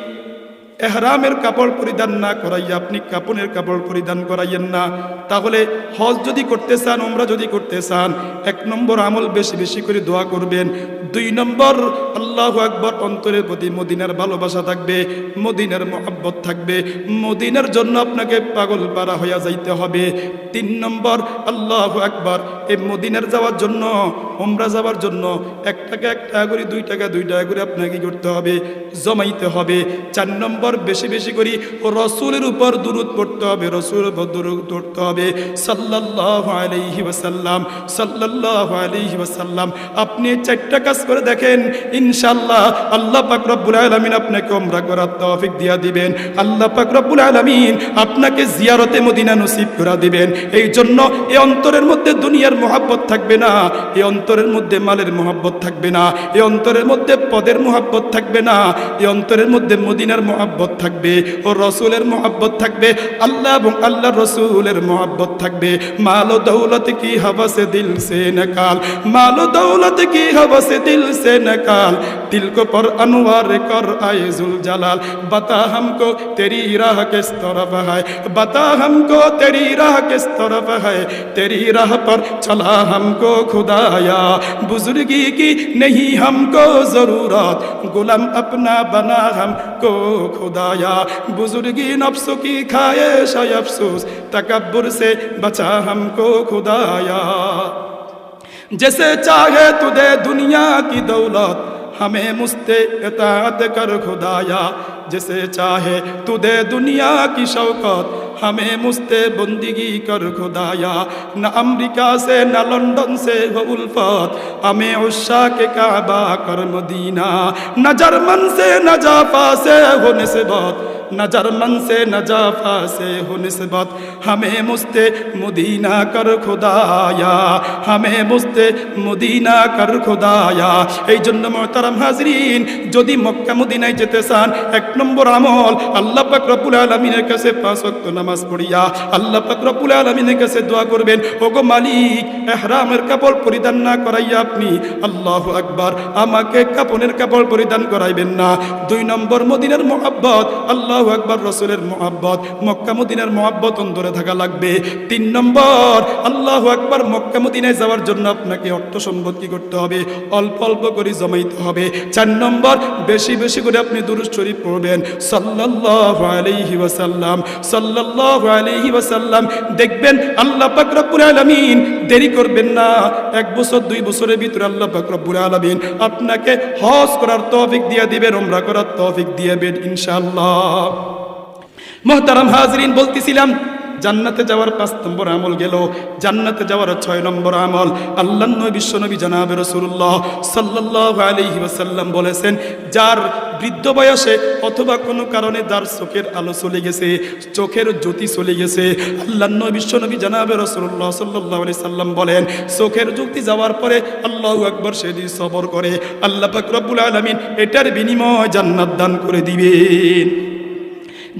এহরামের কাপড় পরিধান না করাইয়া আপনি কাপনের কাপড় পরিধান করাইয়েন না। তাহলে হজ যদি করতে চান, উমরা যদি করতে চান, 1 নম্বর আমল বেশি বেশি করে দোয়া করবেন। 2 নম্বর, আল্লাহু আকবার, অন্তরের প্রতি মদিনার ভালোবাসা থাকবে, মদিনার মহব্বত থাকবে, মদিনার জন্য আপনাকে পাগল পারা হইয়া যাইতে হবে। 3 নম্বর, আল্লাহু আকবার, এই মদিনার যাওয়ার জন্য, উমরা যাওয়ার জন্য 1 টাকা 1 টাকা করে, 2 টাকা 2 টাকা করে আপনাকে করতে হবে, জমাইতে হবে। 4 নম্বর, বেশি বেশি করে রাসূলের উপর দুরূদ পড়তে হবে, রাসূলের উপর দুরূদ পড়তে হবে সাল্লাল্লাহু আলাইহি ওয়াসাল্লাম, সাল্লাল্লাহু আলাইহি ওয়াসাল্লাম। আপনি 4টা কাজ করে দেখেন, ইনশাআল্লাহ আল্লাহ পাক রব্বুল আলামিন আপনাকে উমরা করার তৌফিক দিয়া দিবেন। আল্লাহ পাক রব্বুল আলামিন আপনাকে জিয়ারতে মদিনা নসিব করে দিবেন। এই জন্য এই অন্তরের মধ্যে দুনিয়ার মহব্বত থাকবে না, এই অন্তরের মধ্যে মালের মহব্বত থাকবে না, এই অন্তরের মধ্যে পদের মহব্বত থাকবে না, এই অন্তরের মধ্যে মদিনার মহব্বত থাকবে ও রসুলের মহব্বত থাকবে, আল্লাহ এবং আল্লাহ রসুলের মহব্বত থাকবে। মাল দৌলত কি হবসে দিল সে নকাল, মাল দৌলত কি হবসে দিল से निकाल, दिल को पर अनवार कर आए जुल जलाल, बता हमको तेरी राह किस तरफ है, बता हमको तेरी राह किस तरफ है, तेरी राह पर चला हमको खुदाया, बुजुर्गी की नहीं हमको जरूरत, गुलाम अपना बना हमको खुदाया, बुजुर्गी नफ्स की ख्वाहिश है अफसोस, तकब्बुर से बचा हमको खुदाया, जैसे चाहे तू दे दुनिया की दौलत, हमें मुस्ते इताअत कर खुदाया, जैसे चाहे तू दे दुनिया की शौकत, हमें मुस्ते बंदगी कर खुदाया, न अमेरिका से न लंदन से हो उल्फत, हमें उस्सा के काबा कर मदीना, न जर्मन से न जाफा से हो निस्बत, न जर्मन से न जाफा से हो निस्बत, हमें मुस्ते मदीना कर खुदाया, हमें मुस्ते मदीना कर खुदाया। এই জন্য মুহতারাম হাজরিন, যদি মক্কা মদিনায় যেতে চান, 1 নম্বর আমল, আল্লাহ পাক রব্বুল আলামিনের কাছে 5 ওয়াক্ত নামাজ পড়িয়া আল্লাহ পাক রব্বুল আলামিনের কাছে দোয়া করবেন, ওগো মালিক, ইহরামের কাপড় পরিধান না করাইয়া আপনি আল্লাহু আকবার আমাকে কাপনের কাপড় পরিধান করাইবেন না। 2 নম্বর, মদিনার মহব্বত, আল্লাহু আকবার, রাসূলের মহব্বত, মক্কা মদিনার মহব্বত অন্তরে থাকা লাগবে। 3 নম্বর, আল্লাহু আকবার, মক্কা মদিনায় যাওয়ার জন্য আপনাকে অর্থ সম্পদ কি করতে হবে, অল্প অল্প করে জমাইতে হবে। 4 নম্বর, বেশি বেশি করে আপনি দুরূদ শরীফ পড়বেন সাল্লাল্লাহু আলাইহি ওয়াসাল্লাম, সাল্লাল্লাহু আলাইহি ওয়াসাল্লাম। দেখবেন আল্লাহ পাক রব্বুল আলামিন দেরি করবেন না, 1 বছর 2 বছরের ভিতরে আল্লাহ পাক রব্বুল আলামিন আপনাকে হজ করার তৌফিক দিয়ে দিবেন, উমরা করার তৌফিক দিয়ে দিবেন ইনশাআল্লাহ। মুহতারাম হাজরিন, বলতেছিলাম জান্নাতে যাওয়ার 5 নম্বর আমল গেল, জান্নাতে যাওয়ার 6 নম্বর আমল, আল্লাহর নবী বিশ্বনবী জনাবে রাসূলুল্লাহ সাল্লাল্লাহু আলাইহি ওয়াসাল্লাম বলেছেন, যার বৃদ্ধ বয়সে অথবা কোনো কারণে যার চোখের আলো চলে গেছে, চোখের জ্যোতি চলে গেছে, আল্লাহর নবী বিশ্বনবী জনাবে রাসূলুল্লাহ সাল্লাল্লাহু আলাইহি সাল্লাম বলেন, চোখের জ্যোতি যাওয়ার পরে আল্লাহু আকবার সে যদি সবর করে, আল্লাহ পাক রব্বুল আলামিন এটার বিনিময় জান্নাত দান করে দিবেন।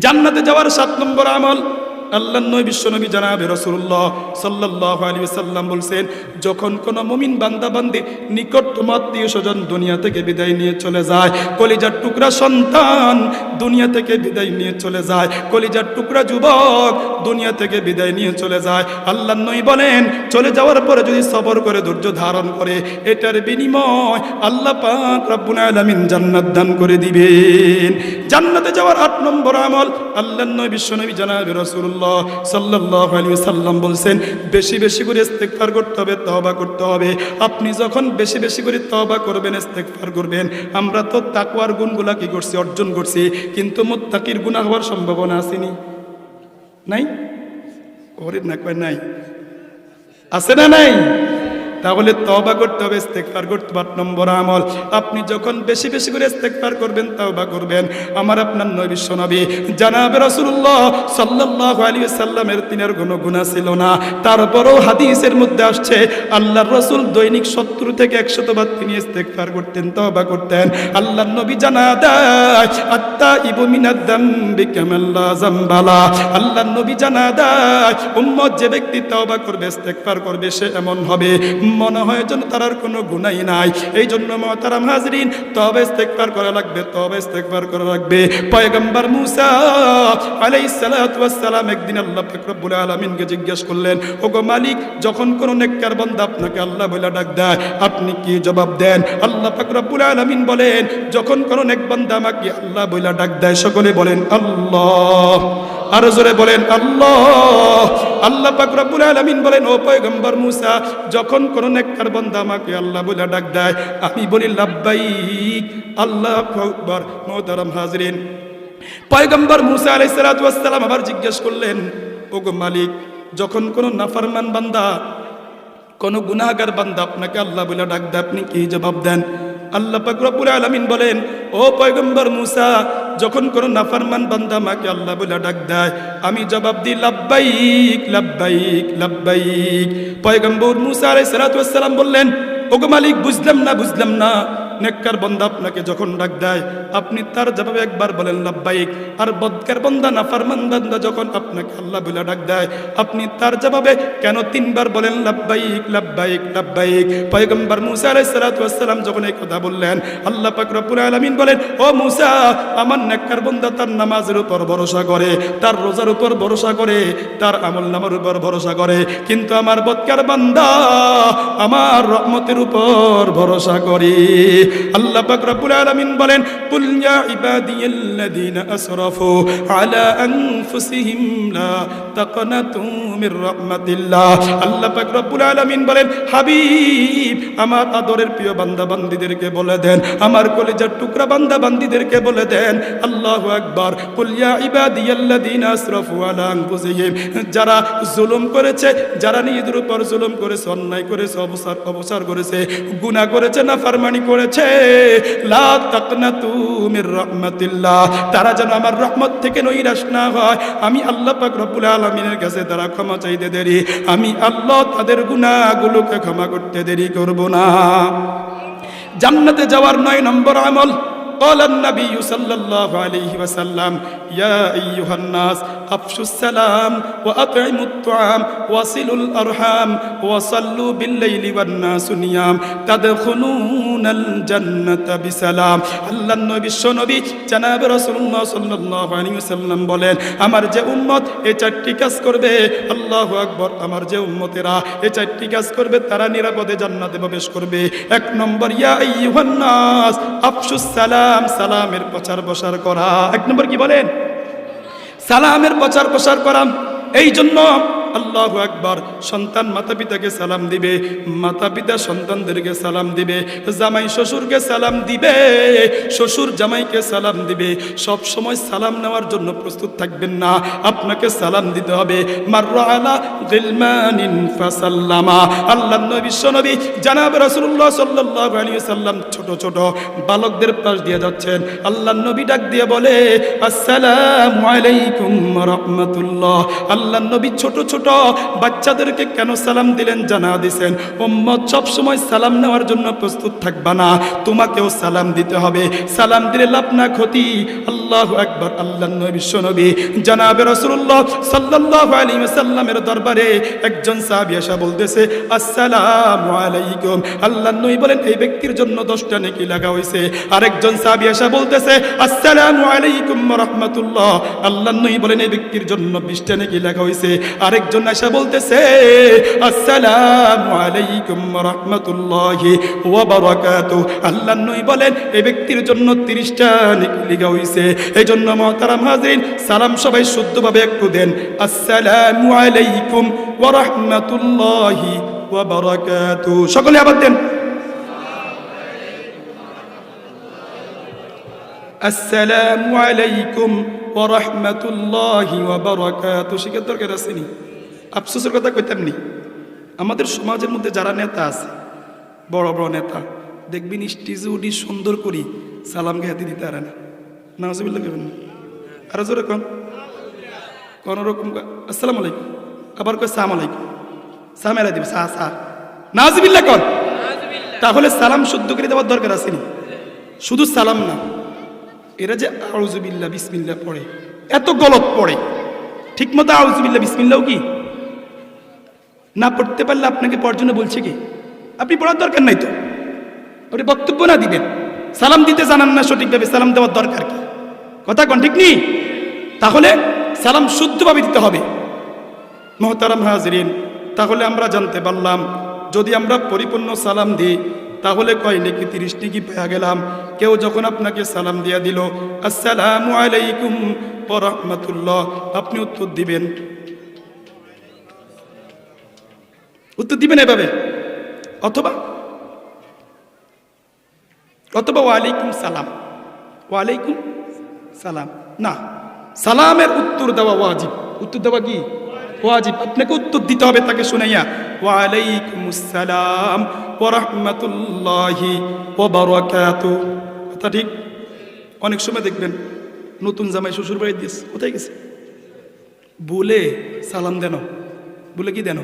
জান্নাতে যাওয়ার 7 নম্বর আমল, আল্লাহর নবী বিশ্বনবী জনাবে রাসূলুল্লাহ সাল্লাল্লাহু আলাইহি ওয়াসাল্লাম বলছেন, যখন কোন মুমিন বান্দা বান্দি নিকটতম আত্মীয় স্বজন দুনিয়া থেকে বিদায় নিয়ে চলে যায়, কলিজার টুকরা সন্তান দুনিয়া থেকে বিদায় নিয়ে চলে যায়, কলিজার টুকরা যুবক দুনিয়া থেকে বিদায় নিয়ে চলে যায়, আল্লাহর নবী বলেন, চলে যাওয়ার পরে যদি সবর করে ধৈর্য ধারণ করে, এটার বিনিময় আল্লাহ পাক রব্বুল আলামিন জান্নাত দান করে দিবেন। জান্নাতে যাওয়ার 8 নম্বর আমল, আল্লাহর নবী বিশ্বনবী জনাবে রাসূলুল্লাহ সাল্লাল্লাহু আলাইহি ওয়াসাল্লাম বলছেন, বেশি বেশি করে ইস্তেগফার করতে হবে, তওবা করতে হবে। আপনি যখন বেশি বেশি করে তওবা করবেন, ইস্তেগফার করবেন, আমরা তো তাকওয়ার গুণগুলা কি করছি, অর্জন করছি, কিন্তু মুত্তাকির গুনাহ হওয়ার সম্ভাবনা আসেনি, নাই? ওরে না কয় নাই, আছে না নাই? তাহলে তওবা করতে হবে, ইস্তেগফার করতে হবে। 8 নম্বর আমল, আপনি যখন বেশি বেশি করে ইস্তেগফার করবেন, তওবা করবেন, আমার আপনার নবী বিশ্বনবী জনাবে রাসূলুল্লাহ সাল্লাল্লাহু আলাইহি ওয়াসাল্লামের তিনের কোনো গুনাহ ছিল না। তারপরও হাদিসের মধ্যে আসছে আল্লাহর রাসূল দৈনিক 70 থেকে 100 বার তিনি ইস্তেগফার করতেন, তওবা করতেন। আল্লাহর নবী জানা দেয় আত্তাইবু মিনাদ যামবি কামান লা যামবালা। আল্লাহর নবী জানা দেয় উম্মত যে ব্যক্তি তওবা করবে, ইস্তেগফার করবে, সে এমন হবে মনে হয় যেন তার আর কোনো গুনাহই নাই। এই জন্য মুহতারাম হাজরিন, তওবা ইস্তেগফার করা লাগবে, তওবা ইস্তেগফার করা লাগবে। পয়গম্বর মুসা আলাইহিস সালাতু ওয়াস সালাম একদিন আল্লাহ পাক রব্বুল আলামিনকে জিজ্ঞেস করলেন, ওগো মালিক, যখন কোনো নেককার বান্দা আপনাকে আল্লাহ বলে ডাক দেয়, আপনি কি জবাব দেন? আল্লাহ পাক রব্বুল আলামিন বলেন, যখন কোনো নেক বান্দা আমাকে আল্লাহ বলে ডাক দেয়, সকলে বলেন আল্লাহ, আর জোরে বলেন আল্লাহ। আল্লাহ পাক রব্বুল আলামিন বলেন, ও পয়গম্বর মুসা, যখন কোন নেককার বান্দা আমাকে আল্লাহ বলে ডাক দেয়, আমি বলি লাব্বাইক। আল্লাহু আকবার। মুহতারাম হাজরিন, পয়গম্বর মুসা আলাইহিস সালাতু ওয়াস সালাম আবার জিজ্ঞেস করলেন, ওগো মালিক, যখন কোন নাফরমান বান্দা, কোন গুনাহগার বান্দা আপনাকে আল্লাহ বলে ডাক দেয়, আপনি কি জবাব দেন? আল্লাহ পাক রব্বুল আলামিন বলেন, ও পয়গম্বর মুসা, যখন কোন নাফরমান বান্দা আমাকে আল্লাহ বলে ডাক দেয়, আমি জবাব দিই লাব্বাইক লাব্বাইক লাব্বাইক। পয়গম্বর মুসা আলাইহিস সালাতু ওয়াস সালাম বললেন, ওগো মালিক, বুঝলাম না, নেককার বান্দা আপনাকে যখন ডাক দেয়, আপনি তার জবাবে একবার বলেন লাব্বাইক, আর বদকার বান্দা নাফরমান বান্দা যখন আপনাকে আল্লাহ বলে ডাক দেয়, আপনি তার জবাবে কেন 3 বার বলেন লাব্বাইক লাব্বাইক লাব্বাইক? পয়গম্বর মুসা আলাইহিস সালাতু ওয়াস সালাম যখন এই কথা বললেন, আল্লাহ পাক রব্বুল আলামিন বলেন, ও মুসা, আমার নেককার বান্দা তার নামাজের উপর ভরসা করে, তার রোজার উপর ভরসা করে, তার আমলনামার উপর ভরসা করে, কিন্তু আমার বদকার বান্দা আমার রহমতের উপর ভরসা করে। আল্লাহ পাক রব্বুল আলামিন বলেন, কুল ইয়া ইবাদিয়াল্লাযীনা আসরাফু আলা আনফুসিহিম লা তাকনাতু মির রাহমাতিল্লাহ। আল্লাহ পাক রব্বুল আলামিন বলেন, হাবিব, আমার আদরের প্রিয় বান্দা বান্দীদেরকে বলে দেন, আমার কলিজার টুকরা বান্দা বান্দীদেরকে বলে দেন, আল্লাহু আকবার, কুল ইয়া ইবাদিয়াল্লাযীনা আসরাফু আলা আনফুসিহিম, যারা জুলুম করেছে, যারা নিজেদের উপর জুলুম করেছে, অন্যায় করেছে, অবসার করেছে, গুনাহ করেছে, নাফরমানি করেছে, লা তাকনাতু মির রাহমাতিল্লাহ, তারা যেন আমার রহমত থেকে নৈরাশ না হয়। আমি আল্লাহ পাক রব্বুল আলামিনের কাছে তারা ক্ষমা চাইতে দেরি, আমি আল্লাহ তাদের গুনাহগুলোকে ক্ষমা করতে দেরি করব না। জান্নাতে যাওয়ার 9 নম্বর আমল, قال النبي صلى الله عليه وسلم يا أيها الناس أفشوا السلام وأطعموا الطعام وصلوا الأرحام وصلوا بالليل والناس نيام تدخلون الجنة بسلام। আল্লাহ নবী বিশ্বনবী জনাব রাসূলুল্লাহ সাল্লাল্লাহু আলাইহি ওয়াসাল্লাম বলেন, আমার যে উম্মত এই 4টি কাজ করবে, আল্লাহু আকবার, আমার যে উম্মতেরা এই 4টি কাজ করবে, তারা নিরাপদে জান্নাতে প্রবেশ করবে। 1 নম্বর, ইয়া আইয়ুহান নাস আফশুস সালাম, সালামের প্রচার প্রসার করা। 1 নম্বর কি বলেন? সালামের প্রচার প্রসার করা। এই জন্য আল্লাহু আকবার, সন্তান মাতা পিতাকে সালাম দিবে, মাতা পিতা সন্তানদেরকে সালাম দিবে, জামাই শ্বশুরকে সালাম দিবে, শ্বশুর জামাইকে সালাম দিবে। সব সময় সালাম নেওয়ার জন্য প্রস্তুত থাকবেন না, আপনাকে সালাম দিতে হবে। মাররা আলা গিলমানিন ফাসাল্লামা। আল্লাহর নবী বিশ্বনবী জনাব রাসূলুল্লাহ সাল্লাল্লাহু আলাইহি ওয়াসাল্লাম ছোট ছোট বালকদের পাশ দিয়ে যাচ্ছেন, আল্লাহর নবী ডাক দিয়ে বলে, আসসালামু আলাইকুম ওয়া রাহমাতুল্লাহ। আল্লাহর নবী ছোট ছোট বাচ্চাদেরকে কেন সালাম দিলেন জানা দিয়েছেন, উম্মত সব সময় সালাম নেওয়ার জন্য প্রস্তুত থাকবা না, তোমাকেও সালাম দিতে হবে। সালাম দিলে লাভ না ক্ষতি। আল্লাহু আকবার। আল্লাহর নবী বিশ্বনবী জনাবে রাসূলুল্লাহ সাল্লাল্লাহু আলাইহি ওয়াসাল্লামের দরবারে একজন সাহাবী এসে বলতেছে, আসসালামু আলাইকুম। আল্লাহর নবী বলেন, এই ব্যক্তির জন্য 10টা নেকি লাগা হয়েছে। আরেকজন সাহাবী এসে বলতেছে, আসসালামু আলাইকুম ওয়া রাহমাতুল্লাহ। আল্লাহর নবী বলেন, এই ব্যক্তির জন্য 20টা নেকি লাগা হয়েছে। আরেকজন এসে বলতেছে, আসসালামু আলাইকুম ওয়া রাহমাতুল্লাহি ওয়া বারাকাতুহু। আল্লাহর নবী বলেন, এই ব্যক্তির জন্য 30টা নেকি লাগা হয়েছে। এই জন্য মুহতারাম হাজিরিন, সালাম সবাই শুদ্ধভাবে একটু দেন, আসসালামু আলাইকুম ওয়া রাহমাতুল্লাহি ওয়া বারাকাতুহু। সকলে আবার দেন, আসসালামু আলাইকুম ওয়া রাহমাতুল্লাহি ওয়া বারাকাতুহু। শিখার দরকার আছে নি? আফসোসের কথা কইতাম নি, আমাদের সমাজের মধ্যে যারা নেতা আছে, বড় বড় নেতা, দেখবেন স্টেজে উঠি সুন্দর করি সালাম ঘাতি দিতে পারে না। নাউজুবিল্লাহ কেবেন না, আরো জোরে কোন রকম আসসালামু আলাইকুম, আবার কয় সালাম আলাইকুম, সামেলা দিবে সা সা, নাউজুবিল্লাহ কর। তাহলে সালাম শুদ্ধ করে দেওয়ার দরকার আসেনি। শুধু সালাম না, এরা যে আউযুবিল্লাহ বিসমিল্লাহ পড়ে, এত গলত পড়ে। ঠিক মতো আউযুবিল্লাহ বিসমিল্লাহও কি না পড়তে পারলে আপনাকে পড়ার জন্য বলছে কি? আপনি পড়ার দরকার নাই তো, আপনি বক্তব্য না দিবেন। সালাম দিতে জানান না সঠিকভাবে, সালাম দেওয়ার দরকার কি? কথা কোন ঠিক নেই? তাহলে সালাম শুদ্ধভাবে দিতে হবে। মুহতারাম হাজিরিন, তাহলে আমরা জানতে পারলাম যদি আমরা পরিপূর্ণ সালাম দিই তাহলে কয় নেকি 30 নেকি পেয়ে গেলাম। কেউ যখন আপনাকে সালাম দিয়া দিল আসসালামু আলাইকুম ওয়া রাহমাতুল্লাহ, আপনি উত্তর দিবেন এভাবে, অথবা ওয়ালাইকুম সালাম, ওয়ালাইকুম সালাম না, সালামের উত্তর দেওয়া ওয়াজিব। উত্তর দেওয়া কি ওয়াজিব? আপনাকে উত্তর দিতে হবে তাকে শুনাইয়া ওয়ালাইকুমুস সালাম ওয়া রাহমাতুল্লাহি ওয়া বারাকাতুহু। কথা ঠিক? অনেক সময় দেখবেন নতুন জামাই শ্বশুর বাড়ি দিয়েছে, কোথায় গেছে বলে সালাম দেন, বলে কি দেন?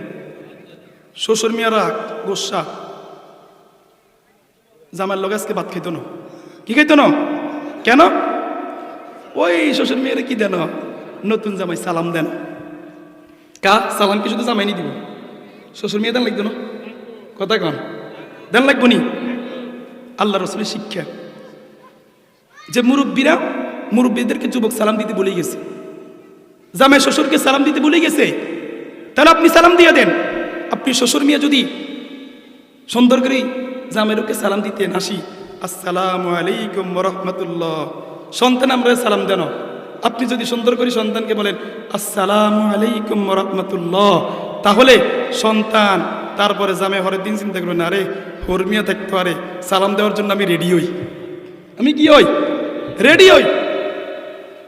শ্বশুর মিয়ারা গোসা জামার লগে আজকে ভাত খাইতো না। কি খাইতো না? কেন? ওই শ্বশুর মেয়েরা কি দেন? নতুন জামাই সালাম দেন। কা সালাম কি শুধু জামাই নি দিব? শ্বশুর মেয়ে দেন লাগতো না? কথা কন দেন লাগবো নি? আল্লাহ রসুলের শিক্ষা যে মুরব্বীদেরকে যুবক সালাম দিতে বলে গেছে, জামাই শ্বশুরকে সালাম দিতে বলে গেছে, তাহলে আপনি সালাম দিয়ে দেন। আপনি শ্বশুর মিয়া যদি সুন্দর করে জামাইরকে সালাম দিতে আসি আসসালামু আলাইকুম ওয়া রাহমাতুল্লাহ, সন্তান আমরা সালাম দেন। আপনি যদি সুন্দর করে সন্তানকে বলেন আসসালামু আলাইকুম ওয়া রাহমাতুল্লাহ, তাহলে সন্তান তারপরে জামাই হরের দিন চিন্তা করবেন, আরে হরমিয়া থাকতে পারে, সালাম দেওয়ার জন্য আমি রেডি হই, আমি কি হই? রেডি হই।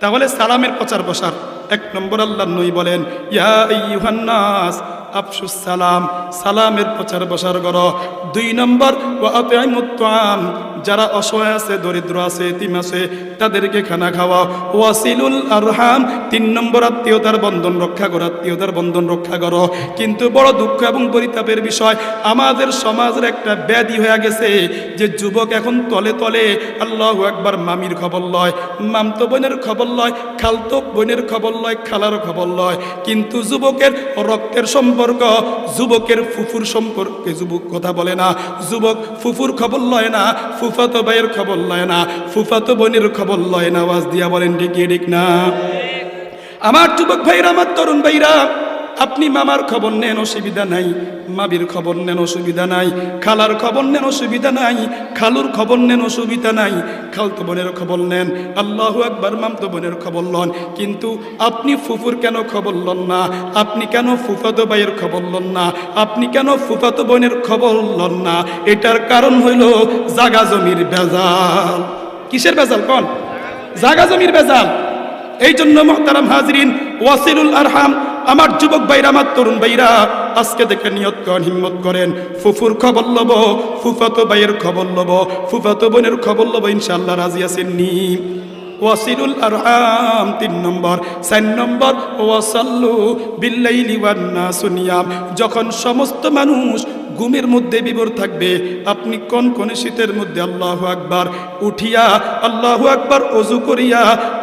তাহলে সালামের প্রচার প্রসার 1 নম্বর আল্লাহর নবী বলেন ইয়া আইয়ুহান নাস আফশুস সালাম, সালামের প্রচার প্রসার করো। 2 নম্বর ওয়া আতিমুত তাআম, যারা অসহায় আছে, দরিদ্র আছে, এতিম আছে, তাদেরকে খানা খাওয়াও। ওয়াসিলুল আরহাম, 3 নম্বর আত্মীয়তার বন্ধন রক্ষা করো, আত্মীয়তার বন্ধন রক্ষা করো। কিন্তু বড় দুঃখ এবং পরিতাপের বিষয়, আমাদের সমাজের একটা ব্যাধি হয়ে গেছে যে যুবক এখন তলে তলে আল্লাহু আকবার মামির খবর লয়, মামতো বোনের খবর লয়, খালতো বোনের খবর লয়, খালার খবর লয়, কিন্তু যুবকের রক্তের সম্পর্ক, যুবকের ফুফুর সম্পর্কে যুবক কথা বলে না, যুবক ফুফুর খবর লয় না, ফুফাতো ভাইয়ের খবর লয় না, ফুফাতো বোনের খবর লয় না। আওয়াজ দিয়া বলেন ঠিক ঠিক না? আমার যুবক ভাইরা, আমার তরুণ ভাইরা, আপনি মামার খবর নেন, অসুবিধা নাই, মাবির খবর নেন, অসুবিধা নাই, খালার খবর নেন, অসুবিধা নাই, খালুর খবর নেন, অসুবিধা নাই, খালতো বোনের খবর নেন, আল্লাহু আকবার, মামতো বোনের খবর লন। কিন্তু আপনি ফুফুর কেন খবর লন না? আপনি কেন ফুফাতো ভাইয়ের খবর লন না? আপনি কেন ফুফাতো বোনের খবর লন না? এটার কারণ হইল জাগা জমির ভেজাল। কিসের ভেজাল কোন? জাগা জমির ভেজাল। এই জন্য মুহতারাম হাজিরিন, ওয়াসিলুল আরহাম, আমার যুবক ভাইরা, আমার তরুণ ভাইরা, আজকে দেখে নিয়ত করেন, হিম্মত করেন, ফুফুর খবর লব, ফুফাতো ভাইয়ের খবর লব, ফুফাতো বোনের খবর লব, ইনশাআল্লাহ রাজি আছেন নি? ওয়াসিলুল আরহাম 3 নম্বর। 4 নম্বর ওয়াসাল্লু বিল্লাইলি ওয়ান নাসু নিয়াম, যখন সমস্ত মানুষ ঘুমের মধ্যে বিভোর থাকবে, আপনি কোন শীতের মধ্যে আল্লাহু আকবার উঠিয়া, আল্লাহু আকবার ওযু করিয়া,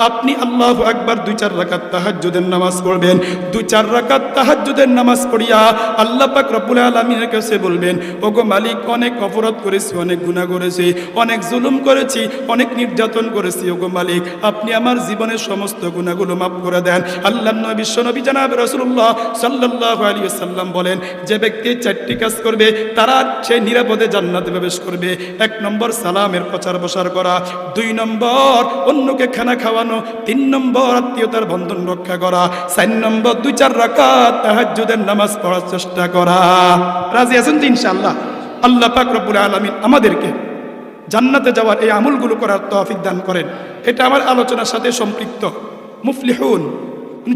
আপনি আল্লাহু আকবার 2-4 রাকাত তাহাজ্জুদের নামাজ পড়বেন। 2-4 রাকাত তাহাজ্জুদের নামাজ পড়িয়া আল্লাহ পাক রব্বুল আলামিনের কাছে বলবেন, ওগো মালিক, অনেক অপরাধ করেছি, অনেক গুনাহ করেছি, অনেক জুলুম করেছি, অনেক নির্যাতন করেছি, ওগো মালিক, আপনি আমার জীবনের সমস্ত গুনাহগুলো মাফ করে দেন। আল্লাহর নবী বিশ্বনবী জনাব রাসূলুল্লাহ সাল্লাল্লাহু আলাইহি ওয়াসাল্লাম বলেন, যে ব্যক্তি 4টি কাজ করবে তারা সে নিরাপদে জান্নাতে প্রবেশ করবে। 1 নম্বর সালামের প্রচার প্রসার করা, 2 নম্বর অন্যকে খানা খাওয়ানো, 3 নম্বর আত্মীয়তার বন্ধন রক্ষা করা, 4 নম্বর 2-4 রাকাত তাহাজ্জুদের নামাজ পড়ার চেষ্টা করা। রাজি আছেন তো ইনশাআল্লাহ? আল্লাহ পাক রব্বুল আলামিন আমাদেরকে জান্নাতে যাওয়ার এই আমলগুলো করার তৌফিক দান করেন। এটা আমার আলোচনার সাথে সম্পৃক্ত। মুফলিহুন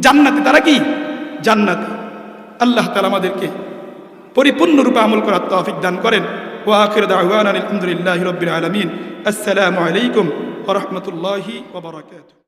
জান্নাতে, তারা কি জান্নাতে? আল্লাহ তাআলা আমাদেরকে পরিপূর্ণরূপে আমল করার তৌফিক দান করেন। ওয়া আখিরু দাওয়ানা আলহামদুলিল্লাহি রাব্বিল আলামিন। আসসালামু আলাইকুম ওয়া রাহমাতুল্লাহি ওয়া বারাকাতুহু।